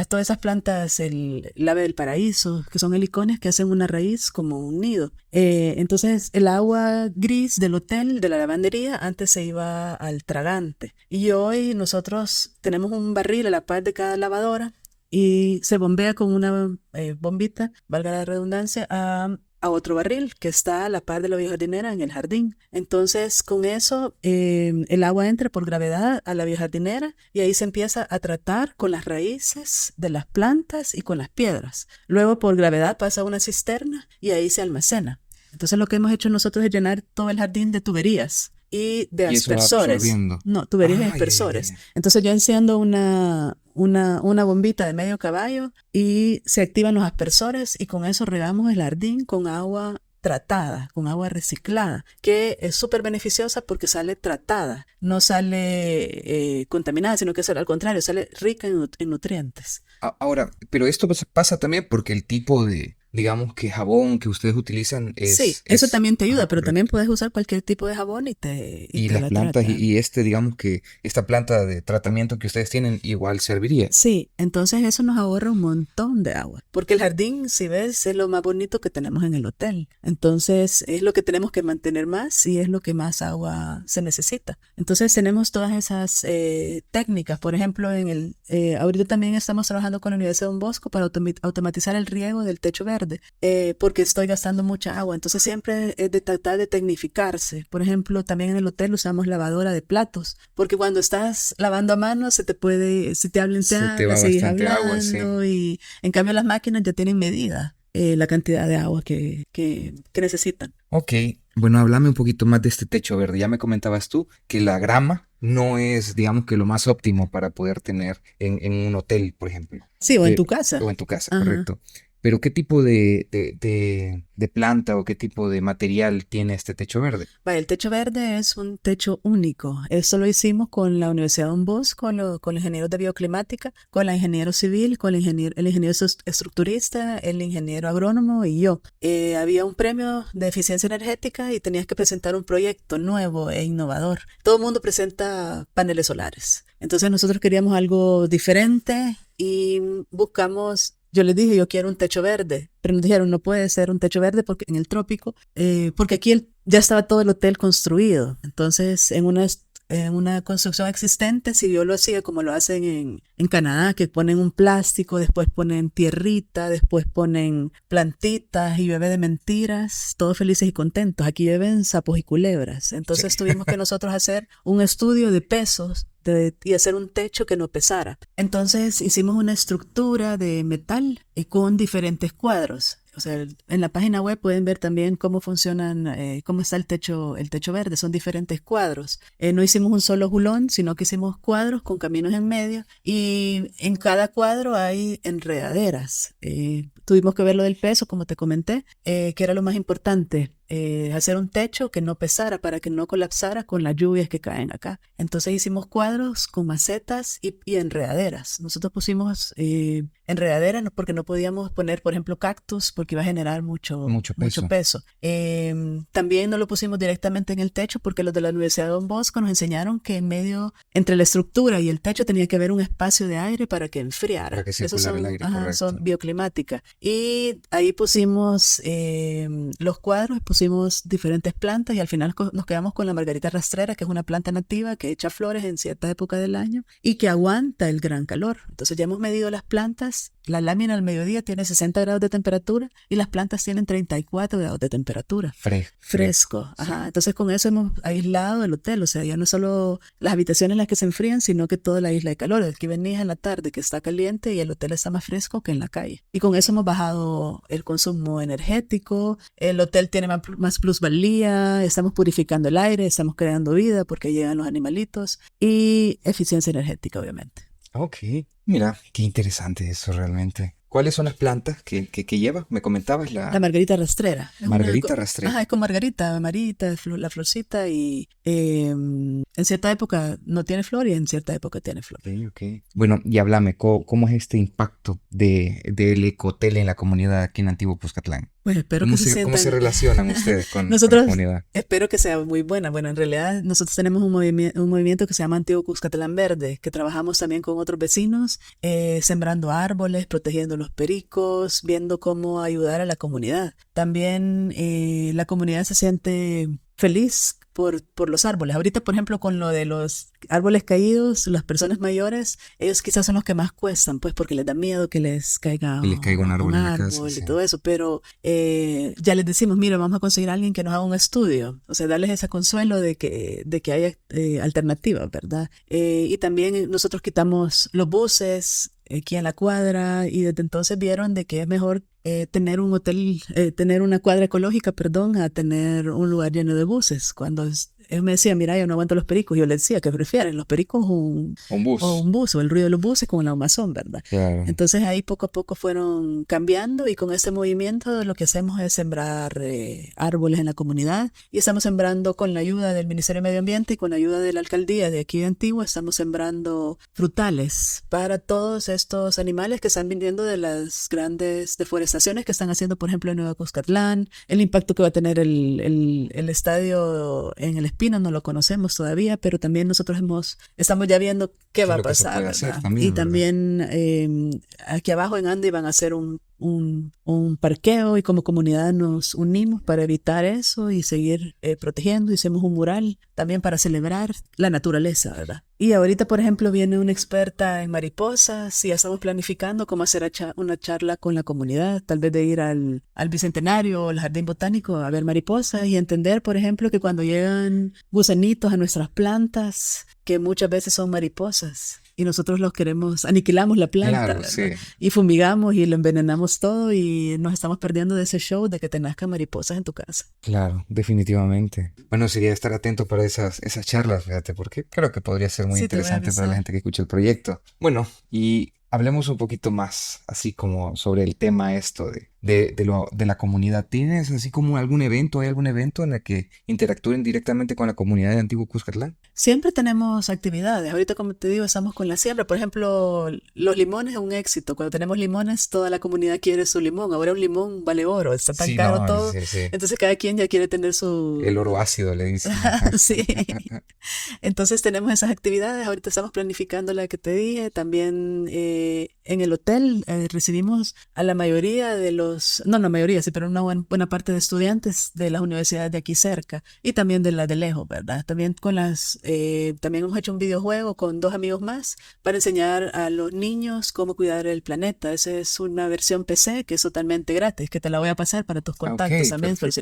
todas esas plantas, el ave del paraíso, que son helicones que hacen una raíz como un nido. Entonces el agua gris del hotel, de la lavandería, antes se iba al tragante. Y hoy nosotros tenemos un barril a la par de cada lavadora y se bombea con una bombita, valga la redundancia, a otro barril que está a la par de la biojardinera en el jardín. Entonces, con eso, el agua entra por gravedad a la biojardinera y ahí se empieza a tratar con las raíces de las plantas y con las piedras. Luego, por gravedad, pasa a una cisterna y ahí se almacena. Entonces, lo que hemos hecho nosotros es llenar todo el jardín de tuberías y de Y eso va aspersores. absorbiendo. No, tuberías y Ah, ya, ya, ya, aspersores. ya. Entonces yo enciendo una bombita de medio caballo y se activan los aspersores y con eso regamos el jardín con agua tratada, con agua reciclada, que es súper beneficiosa porque sale tratada, no sale contaminada, sino que al contrario, sale rica en nutrientes. Ahora, pero esto pasa también porque el tipo de, digamos que jabón que ustedes utilizan Sí, eso también te ayuda, pero también correcto. puedes usar cualquier tipo de jabón y Y te las la plantas trata. y este, digamos que esta planta de tratamiento que ustedes tienen igual serviría. Sí, entonces eso nos ahorra un montón de agua, porque el jardín, si ves, es lo más bonito que tenemos en el hotel. Entonces es lo que tenemos que mantener más y es lo que más agua se necesita. Entonces tenemos todas esas técnicas. Por ejemplo, ahorita también estamos trabajando con la Universidad de Don Bosco para automatizar el riego del techo verde, porque estoy gastando mucha agua. Entonces siempre es de tratar de tecnificarse. Por ejemplo, también en el hotel usamos lavadora de platos, porque cuando estás lavando a mano si te hablan, te Se te habla, va sigues bastante agua, sí. hablando y en cambio las máquinas ya tienen medida la cantidad de agua que necesitan. Ok, bueno, háblame un poquito más de este techo verde. Ya me comentabas tú que la grama no es, digamos que lo más óptimo para poder tener en un hotel, por ejemplo, Sí, o en tu o casa. en tu casa, Ajá. correcto. Pero ¿qué tipo de planta o qué tipo de material tiene este techo verde? Vaya, el techo verde es un techo único. Eso lo hicimos con la Universidad de Don Bosco, con los ingenieros de bioclimática, con la ingeniero civil, con el ingeniero estructurista, el ingeniero agrónomo y yo. Había un premio de eficiencia energética y tenías que presentar un proyecto nuevo e innovador. Todo el mundo presenta paneles solares. Entonces nosotros queríamos algo diferente y buscamos. Yo les dije, yo quiero un techo verde, pero nos dijeron, no puede ser un techo verde porque en el trópico, porque aquí ya estaba todo el hotel construido. Entonces, en una construcción existente, si yo lo hacía como lo hacen en Canadá, que ponen un plástico, después ponen tierrita, después ponen plantitas y llueve de mentiras, todos felices y contentos. Aquí llueven sapos y culebras. Sí. Entonces tuvimos que nosotros hacer un estudio de pesos y hacer un techo que no pesara. Entonces hicimos una estructura de metal con diferentes cuadros. O sea, en la página web pueden ver también cómo funcionan, cómo está el techo verde. Son diferentes cuadros. No hicimos un solo julón, sino que hicimos cuadros con caminos en medio y en cada cuadro hay enredaderas. Tuvimos que ver lo del peso, como te comenté, que era lo más importante. Hacer un techo que no pesara para que no colapsara con las lluvias que caen acá. Entonces hicimos cuadros con macetas y enredaderas. Nosotros pusimos enredaderas porque no podíamos poner, por ejemplo, cactus porque iba a generar mucho, Mucho mucho peso. peso. También no lo pusimos directamente en el techo porque los de la Universidad de Don Bosco nos enseñaron que en medio, entre la estructura y el techo tenía que haber un espacio de aire para que Para enfriara. que Esos circulara el aire, son correcto. bioclimáticas. Y ahí pusimos los cuadros, pusimos diferentes plantas y al final nos quedamos con la margarita rastrera, que es una planta nativa que echa flores en cierta época del año y que aguanta el gran calor. Entonces ya hemos medido las plantas la lámina al mediodía tiene 60 grados de temperatura y las plantas tienen 34 grados de temperatura. Fresco. Ajá. Entonces con eso hemos aislado el hotel, o sea, ya no solo las habitaciones las que se enfrían, sino que toda la isla de calor. Aquí venís en la tarde que está caliente y el hotel está más fresco que en la calle. Y con eso hemos bajado el consumo energético, el hotel tiene más plusvalía, estamos purificando el aire, estamos creando vida porque llegan los animalitos y eficiencia energética, obviamente. Ok, mira, qué interesante eso realmente. ¿Cuáles son las plantas que lleva? Me comentabas La margarita rastrera. Margarita rastrera. Ajá, es con margarita, amarita, la florcita y en cierta época no tiene flor y en cierta época tiene flor. Ok. Bueno, y háblame, ¿cómo es este impacto del ecohotel en la comunidad aquí en Antiguo Cuscatlán? Pues espero que se sientan... ¿Cómo se relacionan ustedes con la comunidad? Espero que sea muy buena. Bueno, en realidad nosotros tenemos un movimiento que se llama Antiguo Cuscatlán Verde, que trabajamos también con otros vecinos, sembrando árboles, protegiendo los pericos, viendo cómo ayudar a la comunidad. También la comunidad se siente feliz por los árboles. Ahorita, por ejemplo, con lo de los árboles caídos, las personas mayores, ellos quizás son los que más cuestan, pues porque les da miedo que les caiga un árbol en la casa, y todo eso, pero ya les decimos, mira, vamos a conseguir a alguien que nos haga un estudio, o sea, darles ese consuelo de que haya alternativas, ¿verdad? Y también nosotros quitamos los buses aquí en la cuadra y desde entonces vieron de que es mejor tener un hotel, tener una cuadra ecológica, perdón, a tener un lugar lleno de buses. Cuando él me decía, mira, yo no aguanto los pericos, yo le decía, ¿qué prefieren? ¿Los pericos o un bus? O el ruido de los buses con el ahumazón, ¿verdad? Claro. Entonces ahí poco a poco fueron cambiando y con este movimiento lo que hacemos es sembrar árboles en la comunidad y estamos sembrando con la ayuda del Ministerio de Medio Ambiente y con la ayuda de la alcaldía de aquí de Antigua, estamos sembrando frutales para todos estos animales que están viniendo de las grandes deforestaciones que están haciendo, por ejemplo, en Nueva Cuscatlán, el impacto que va a tener el estadio en el Espino, no lo conocemos todavía, pero también nosotros estamos ya viendo qué va a pasar. También, y también aquí abajo en Andy van a hacer un parqueo y como comunidad nos unimos para evitar eso y seguir protegiendo. Hicimos un mural también para celebrar la naturaleza, ¿verdad? Y ahorita, por ejemplo, viene una experta en mariposas y ya estamos planificando cómo hacer una charla con la comunidad, tal vez de ir al Bicentenario o al Jardín Botánico a ver mariposas y entender, por ejemplo, que cuando llegan gusanitos a nuestras plantas, que muchas veces son mariposas. Y nosotros aniquilamos la planta, claro, sí. Y fumigamos y lo envenenamos todo y nos estamos perdiendo de ese show de que te nazcan mariposas en tu casa. Claro, definitivamente. Bueno, sería estar atento para esas charlas, fíjate, porque creo que podría ser muy interesante para la gente que escucha el proyecto. Bueno, y hablemos un poquito más, así como sobre el tema esto de la comunidad. ¿Tienes así como hay algún evento en el que interactúen directamente con la comunidad de Antiguo Cuscatlán? Siempre tenemos actividades. Ahorita, como te digo, estamos con la siembra. Por ejemplo, los limones es un éxito. Cuando tenemos limones, toda la comunidad quiere su limón. Ahora un limón vale oro, está tan caro todo. Sí. Entonces cada quien ya quiere tener su... El oro ácido, le dicen. Sí. Entonces tenemos esas actividades. Ahorita estamos planificando la que te dije. También en el hotel recibimos a la mayoría de pero una buena parte de estudiantes de las universidades de aquí cerca y también de las de lejos, ¿verdad? También también hemos hecho un videojuego con 2 amigos más para enseñar a los niños cómo cuidar el planeta. Esa es una versión PC que es totalmente gratis, que te la voy a pasar para tus contactos también, por si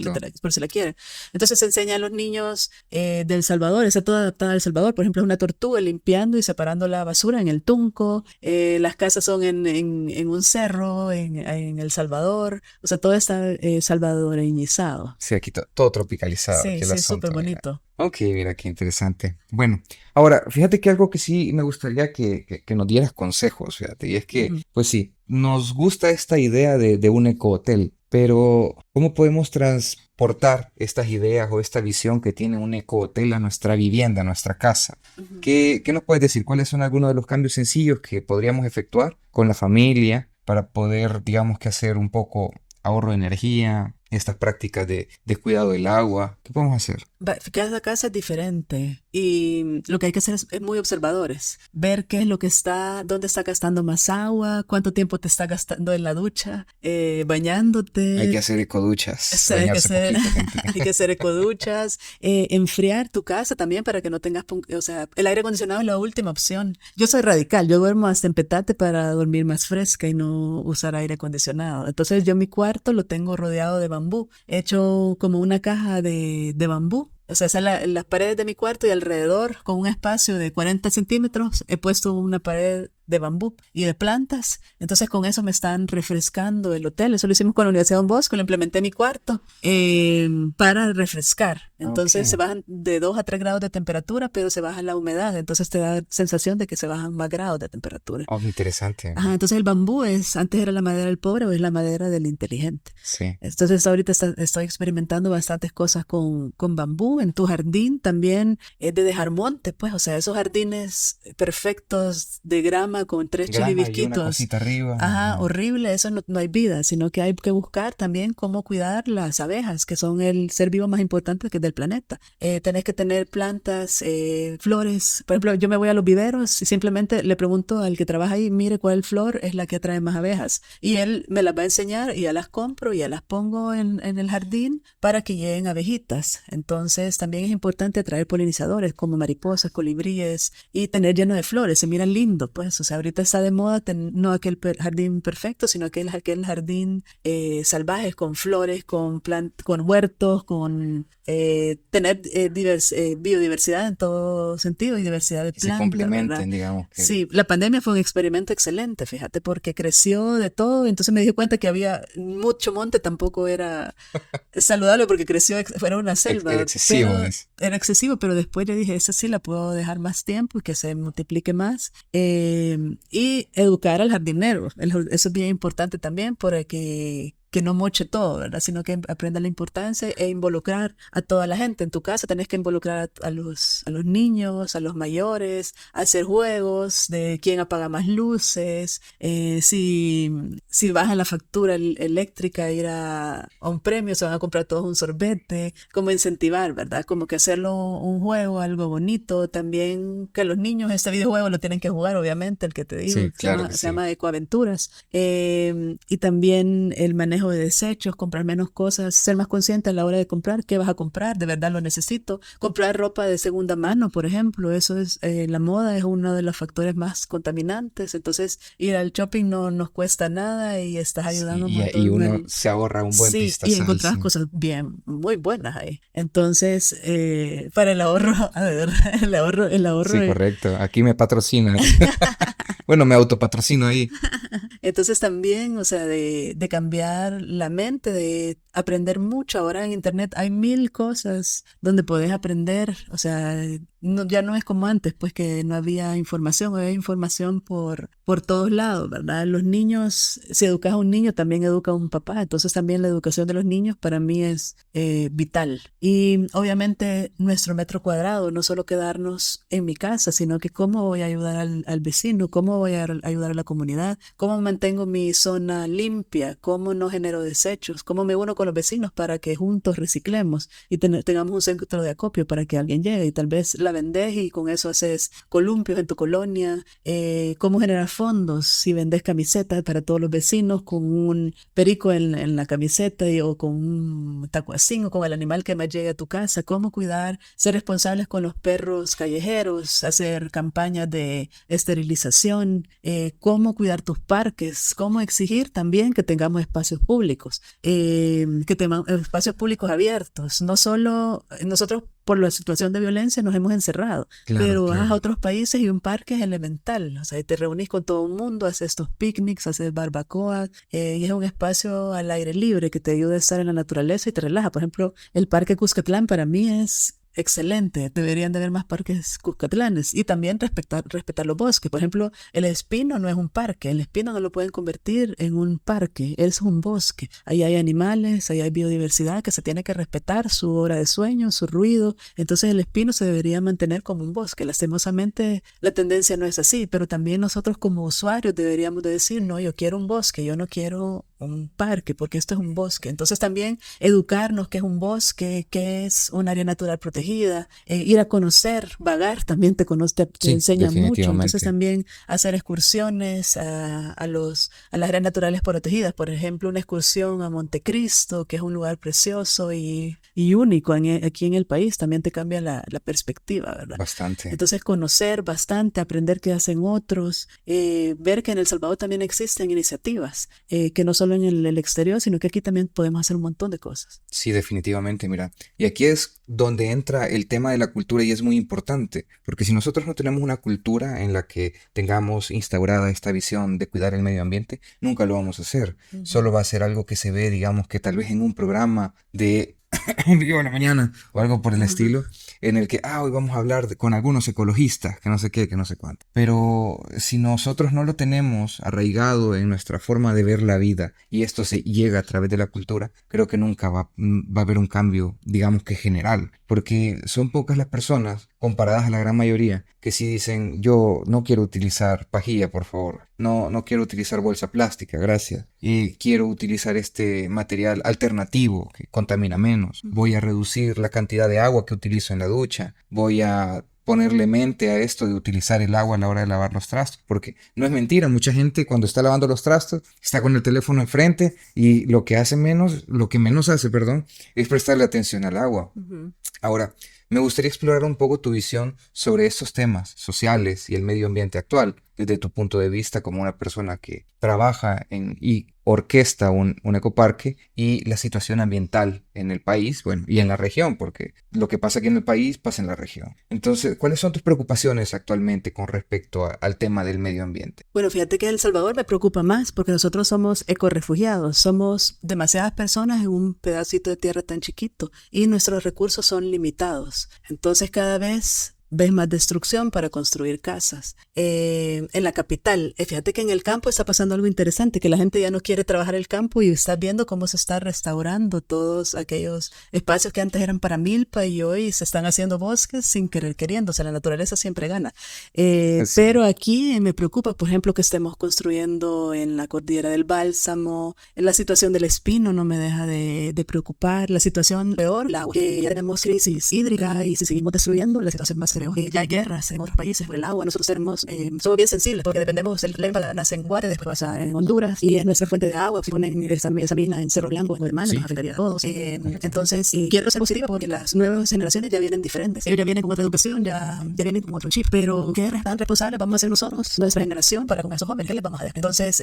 la quieren. Entonces se enseña a los niños de El Salvador, está toda adaptada a El Salvador. Por ejemplo, es una tortuga limpiando y separando la basura en el Tunco. Las casas son en un cerro, en El Salvador. O sea, todo está salvadoreñizado. Sí, aquí todo tropicalizado. Sí, es súper bonito. Ok, mira, qué interesante. Bueno, ahora, fíjate que algo que sí me gustaría que nos dieras consejos, fíjate, y es que, pues sí, nos gusta esta idea de un ecohotel, pero ¿cómo podemos transportar estas ideas o esta visión que tiene un ecohotel a nuestra vivienda, a nuestra casa? ¿Qué nos puedes decir? ¿Cuáles son algunos de los cambios sencillos que podríamos efectuar con la familia para poder, digamos que hacer un poco ahorro de energía, estas prácticas de cuidado del agua? ¿Qué podemos hacer? Cada casa es diferente y lo que hay que hacer es muy observadores, ver qué es lo que está, dónde está gastando más agua, cuánto tiempo te está gastando en la ducha, Hay que bañándote. hacer ecoduchas, Hay que bañarse hacer, poquito, gente. hay que hacer ecoduchas, enfriar tu casa también para que no tengas, o sea, el aire acondicionado es la última opción. Yo soy radical, yo duermo hasta en petate para dormir más fresca y no usar aire acondicionado. Entonces yo mi cuarto lo tengo rodeado de bambú, he hecho como una caja de bambú. O sea, están las paredes de mi cuarto y alrededor, con un espacio de 40 centímetros, he puesto una pared de bambú y de plantas. Entonces con eso me están refrescando el hotel. Eso lo hicimos con la Universidad de Don Bosco, lo implementé en mi cuarto para refrescar. Entonces se Ok. bajan de 2 a 3 grados de temperatura, pero se baja la humedad. Entonces te da sensación de que se bajan más grados de temperatura. Oh, interesante. Ajá, entonces el bambú antes era la madera del pobre, o es la madera del inteligente. Sí. Entonces ahorita estoy experimentando bastantes cosas con bambú. En tu jardín también es de dejar monte, pues, o sea, esos jardines perfectos de grama con 3 Grama y una chiribisquitos. cosita arriba. Ajá, Ajá. horrible, eso no hay vida, sino que hay que buscar también cómo cuidar las abejas, que son el ser vivo más importante que del planeta. Tenés que tener plantas, flores. Por ejemplo, yo me voy a los viveros y simplemente le pregunto al que trabaja ahí, mire cuál flor es la que atrae más abejas. Y él me las va a enseñar y ya las compro y ya las pongo en el jardín para que lleguen abejitas. Entonces también es importante atraer polinizadores como mariposas, colibríes y tener lleno de flores. Se miran lindos, pues. O sea, ahorita está de moda no aquel jardín perfecto, sino aquel jardín salvaje con flores, con huertos, con tener biodiversidad en todo sentido y diversidad de Que se plantas, ¿verdad? complementen, digamos que. Sí, la pandemia fue un experimento excelente, fíjate, porque creció de todo, entonces me di cuenta que había mucho monte, tampoco era saludable porque creció, era una Era selva, excesivo pero eso. era excesivo, pero después yo dije, esa sí la puedo dejar más tiempo y que se multiplique más. Y educar al jardinero, eso es bien importante también porque que no moche todo, ¿verdad? Sino que aprenda la importancia e involucrar a toda la gente. En tu casa tenés que involucrar a los niños, a los mayores, a hacer juegos de quién apaga más luces, si baja la factura eléctrica, ir a un premio, se van a comprar todos un sorbete, como incentivar, ¿verdad? Como que hacerlo un juego, algo bonito. También que los niños este videojuego lo tienen que jugar, obviamente, el que te digo, Sí, claro que se sí. llama Ecoaventuras. Y también el manejo de desechos, comprar menos cosas, ser más consciente a la hora de comprar, qué vas a comprar, de verdad lo necesito. Comprar ropa de segunda mano, por ejemplo, eso es, la moda es uno de los factores más contaminantes, entonces ir al shopping no nos cuesta nada y estás Sí, ayudando un y montón uno se ahorra un buen Sí, y pistazal, encontrabas sí. cosas bien, muy buenas ahí. Entonces, para el ahorro, a ver, el ahorro, Sí, correcto. Aquí me patrocinas. Bueno, me autopatrocino ahí. entonces también, o sea, de cambiar la mente, de aprender mucho. Ahora en internet hay 1000 cosas donde podés aprender, o sea, ya no es como antes, pues que no había información, había información por todos lados, ¿verdad? Los niños, si educas a un niño, también educa a un papá, entonces también la educación de los niños para mí es vital. Y obviamente nuestro metro cuadrado, no solo quedarnos en mi casa, sino que cómo voy a ayudar al vecino, cómo voy a ayudar a la comunidad, cómo mantengo mi zona limpia, cómo no genero desechos, cómo me uno con los vecinos para que juntos reciclemos y tengamos un centro de acopio para que alguien llegue y tal vez la vendés y con eso haces columpios en tu colonia, cómo generar fondos si vendes camisetas para todos los vecinos con un perico en la camiseta o con un tacuacín o con el animal que más llegue a tu casa, cómo cuidar, ser responsables con los perros callejeros, hacer campañas de esterilización, cómo cuidar tus parques, cómo exigir también que tengamos espacios públicos, que tengamos espacios públicos abiertos, no solo nosotros por la situación de violencia nos hemos encerrado, Claro, pero vas a claro. otros países y un parque es elemental, o sea, te reunís con todo el mundo, haces estos picnics, haces barbacoas, y es un espacio al aire libre que te ayuda a estar en la naturaleza y te relaja. Por ejemplo, el Parque Cuscatlán para mí es excelente, deberían de haber más parques cuscatlanes y también respetar los bosques. Por ejemplo, el Espino no es un parque, el Espino no lo pueden convertir en un parque, es un bosque. Ahí hay animales, ahí hay biodiversidad que se tiene que respetar, su hora de sueño, su ruido. Entonces el Espino se debería mantener como un bosque. Lastimosamente la tendencia no es así, pero también nosotros como usuarios deberíamos de decir, no, yo quiero un bosque, yo no quiero un parque, porque esto es un bosque. Entonces también educarnos qué es un bosque, qué es un área natural protegida, ir a conocer, vagar, también te Sí, enseña mucho. Entonces definitivamente. también hacer excursiones a las áreas naturales protegidas. Por ejemplo, una excursión a Montecristo, que es un lugar precioso y único aquí en el país, también te cambia la perspectiva, ¿verdad? Bastante. Entonces conocer bastante, aprender qué hacen otros, ver que en El Salvador también existen iniciativas, que no solo en el exterior, sino que aquí también podemos hacer un montón de cosas. Sí, definitivamente, mira. Y aquí es donde entra el tema de la cultura y es muy importante, porque si nosotros no tenemos una cultura en la que tengamos instaurada esta visión de cuidar el medio ambiente, nunca lo vamos a hacer. Ujú, Solo va a ser algo que se ve, digamos, que tal vez en un programa de en vivo en la mañana o algo por el ujú. estilo, en el que, hoy vamos a hablar con algunos ecologistas, que no sé qué, que no sé cuánto. Pero si nosotros no lo tenemos arraigado en nuestra forma de ver la vida y esto se llega a través de la cultura, creo que nunca va a haber un cambio, digamos que general, porque son pocas las personas, comparadas a la gran mayoría, que sí dicen, yo no quiero utilizar pajilla, por favor, no quiero utilizar bolsa plástica, gracias, y quiero utilizar este material alternativo que contamina menos, voy a reducir la cantidad de agua que utilizo en la ducha, voy a ponerle mente a esto de utilizar el agua a la hora de lavar los trastos, porque no es mentira, mucha gente cuando está lavando los trastos está con el teléfono enfrente y lo que menos hace, perdón, es prestarle atención al agua. Ujú. Ahora, me gustaría explorar un poco tu visión sobre estos temas sociales y el medio ambiente actual, desde tu punto de vista como una persona que trabaja y orquesta un ecoparque y la situación ambiental en el país, bueno, y en la región, porque lo que pasa aquí en el país pasa en la región. Entonces, ¿cuáles son tus preocupaciones actualmente con respecto al tema del medio ambiente? Bueno, fíjate que El Salvador me preocupa más porque nosotros somos ecorrefugiados, somos demasiadas personas en un pedacito de tierra tan chiquito y nuestros recursos son limitados. Entonces cada vez ves más destrucción para construir casas. En la capital, fíjate que en el campo está pasando algo interesante, que la gente ya no quiere trabajar el campo y estás viendo cómo se está restaurando todos aquellos espacios que antes eran para milpa y hoy se están haciendo bosques sin querer queriendo, o sea, la naturaleza siempre gana. Sí, Pero aquí me preocupa, por ejemplo, que estemos construyendo en la cordillera del Bálsamo, en la situación del Espino no me deja de preocupar, la situación peor, el agua, que ya tenemos crisis hídrica y si seguimos destruyendo, la situación va a ser peor. Ya hay guerras en otros países por el agua, nosotros somos bien sensibles porque dependemos del Lempa, nace en Guate, después pasa en Honduras y es nuestra fuente de agua, si ponen esa mina en Cerro Blanco, en Guatemala, nos sí, afectaría a todos. Entonces, quiero ser positiva porque las nuevas generaciones ya vienen diferentes, ellos ya vienen con otra educación, ya vienen con otro chip, pero qué tan responsables vamos a ser nosotros, nuestra generación, para con esos jóvenes, ¿qué les vamos a dar? Entonces,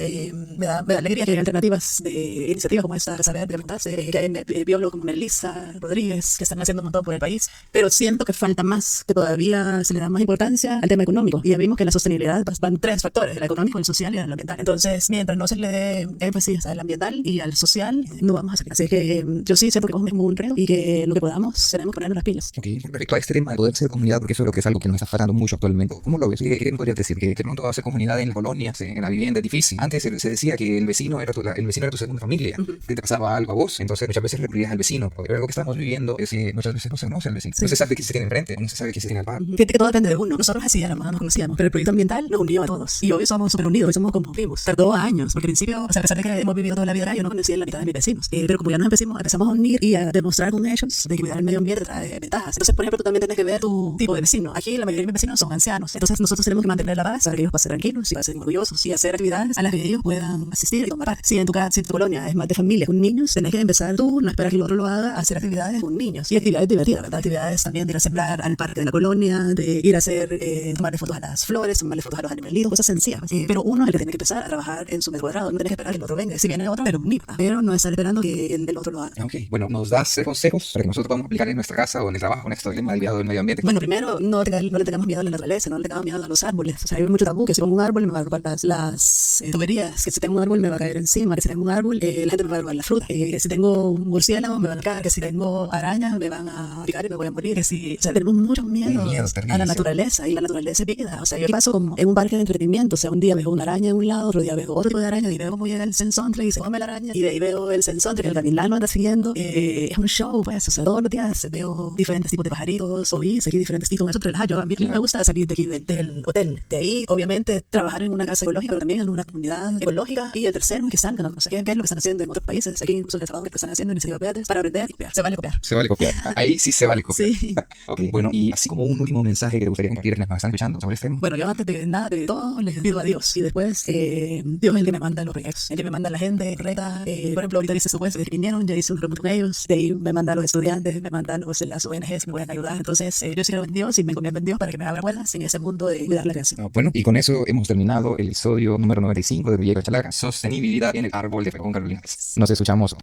me da alegría que hay alternativas de iniciativas como esta, saber de preguntarse, que hay biólogos como Melissa Rodríguez, que están haciendo un montón por el país, pero siento que falta más, que todavía se le da más importancia al tema económico, y ya vimos que la sostenibilidad van tres factores, el económico, el social y el ambiental. Entonces, mientras no se le dé énfasis al ambiental y al social, no vamos a salir. Así que yo sí siento que es como un reto y que lo que podamos tenemos que ponernos las pilas. ok. Con respecto a este tema de poder ser comunidad, porque eso creo que es algo que nos está faltando mucho actualmente. ¿Cómo lo ves? ¿Qué podrías decir? Que de pronto hacer comunidad en las colonias, en la vivienda es difícil. Antes se decía que el vecino era tu segunda familia, Ujú. que te pasaba algo a vos, entonces muchas veces recurrías al vecino. Pero algo que estamos viviendo es que muchas veces no se conoce al vecino. No Sí. se sabe qué se tiene enfrente, no se sabe qué se tiene al par. Fíjate que todo depende de uno. Nosotros así éramos, no nos conocíamos, pero el proyecto ambiental nos unió a todos. Y hoy somos súper unidos, hoy somos como primos. Tardó años, porque al principio, o sea, a pesar de que hemos vivido toda la vida, yo no conocía la mitad de mis vecinos. Pero como ya nos empezamos a unir y a demostrar con hechos de que cuidar el medio ambiente trae ventajas. Entonces, por ejemplo, tú también tienes que ver tu tipo de vecino. Aquí la mayoría de mis vecinos son ancianos. Entonces, nosotros tenemos que mantener la base para que ellos pasen tranquilos y pasen orgullosos y hacer actividades a las que ellos puedan asistir y tomar parte. Si en tu casa, si tu colonia es más de familia con niños, tenés que empezar tú, no esperar que el otro lo haga, a hacer actividades con niños. Y actividades divertidas, ¿verdad? Actividades también de ir a sembrar al parque de la colonia, de ir a hacer, tomarle fotos a las flores, tomarle fotos a los animalitos, cosas sencillas. Pero uno es el que tiene que empezar a trabajar en su metro cuadrado, no tienes que esperar que el otro venga. Si viene otro, pero unir, pero no estar esperando que el otro lo haga. Ok, bueno, ¿nos das consejos para que nosotros podamos aplicar en nuestra casa o en el trabajo en este tema del cuidado del medio ambiente? Bueno, primero, no le tengamos miedo a la naturaleza, no le tengamos miedo a los árboles. O sea, hay mucho tabú que si pongo un árbol me va a robar las tuberías, que si tengo un árbol me va a caer encima, que si tengo un árbol la gente me va a robar la fruta, que si tengo un murciélago me van a caer, que si tengo arañas me van a picar y me voy a morir, que si, o sea, tenemos mucho miedo miedo a terrible, la ¿sí? naturaleza, y la naturaleza es vida. O sea, yo paso como en un parque de entretenimiento, o sea, un día veo una araña en un lado, otro día veo otro tipo de araña, y veo cómo llega el sensontle y se come la araña, y de ahí veo el sensontle que el gavilán lo anda siguiendo. Es un show, pues, o sea, todos los días veo diferentes tipos de pajaritos, oí, seguí diferentes tipos, eso relaja. Yo, a mí me Claro. gusta salir de aquí, del hotel. De ahí, obviamente, trabajar en una casa ecológica, pero también en una comunidad ecológica. Y el tercero, que salgan, no sé qué es lo que están haciendo en otros países. Aquí incluso el trabajo que están haciendo en Iniciativa Verdes para aprender y copiar. Se vale copiar. Se vale copiar. Ahí sí se vale copiar. Sí. Ok, bueno, y así como un último mensaje que te gustaría compartir a quienes nos están escuchando sobre este tema. Bueno, yo antes de nada, de todo, les pido a Dios. Y después, Dios es el que me manda los proyectos, el que me manda la gente correcta. Por ejemplo, ahorita dice su pues, que vinieron, ya hice un remoto con ellos. De ahí me mandan los estudiantes, me mandan las ONGs que me pueden ayudar. Entonces, yo sí creo en Dios y me encomiendo en Dios para que me abra puertas en ese mundo de cuidar la creación. Bueno, y con eso hemos terminado el episodio número 95 de Villegas Chalaca, sostenibilidad en el árbol de Fregón Carolina. Nos escuchamos.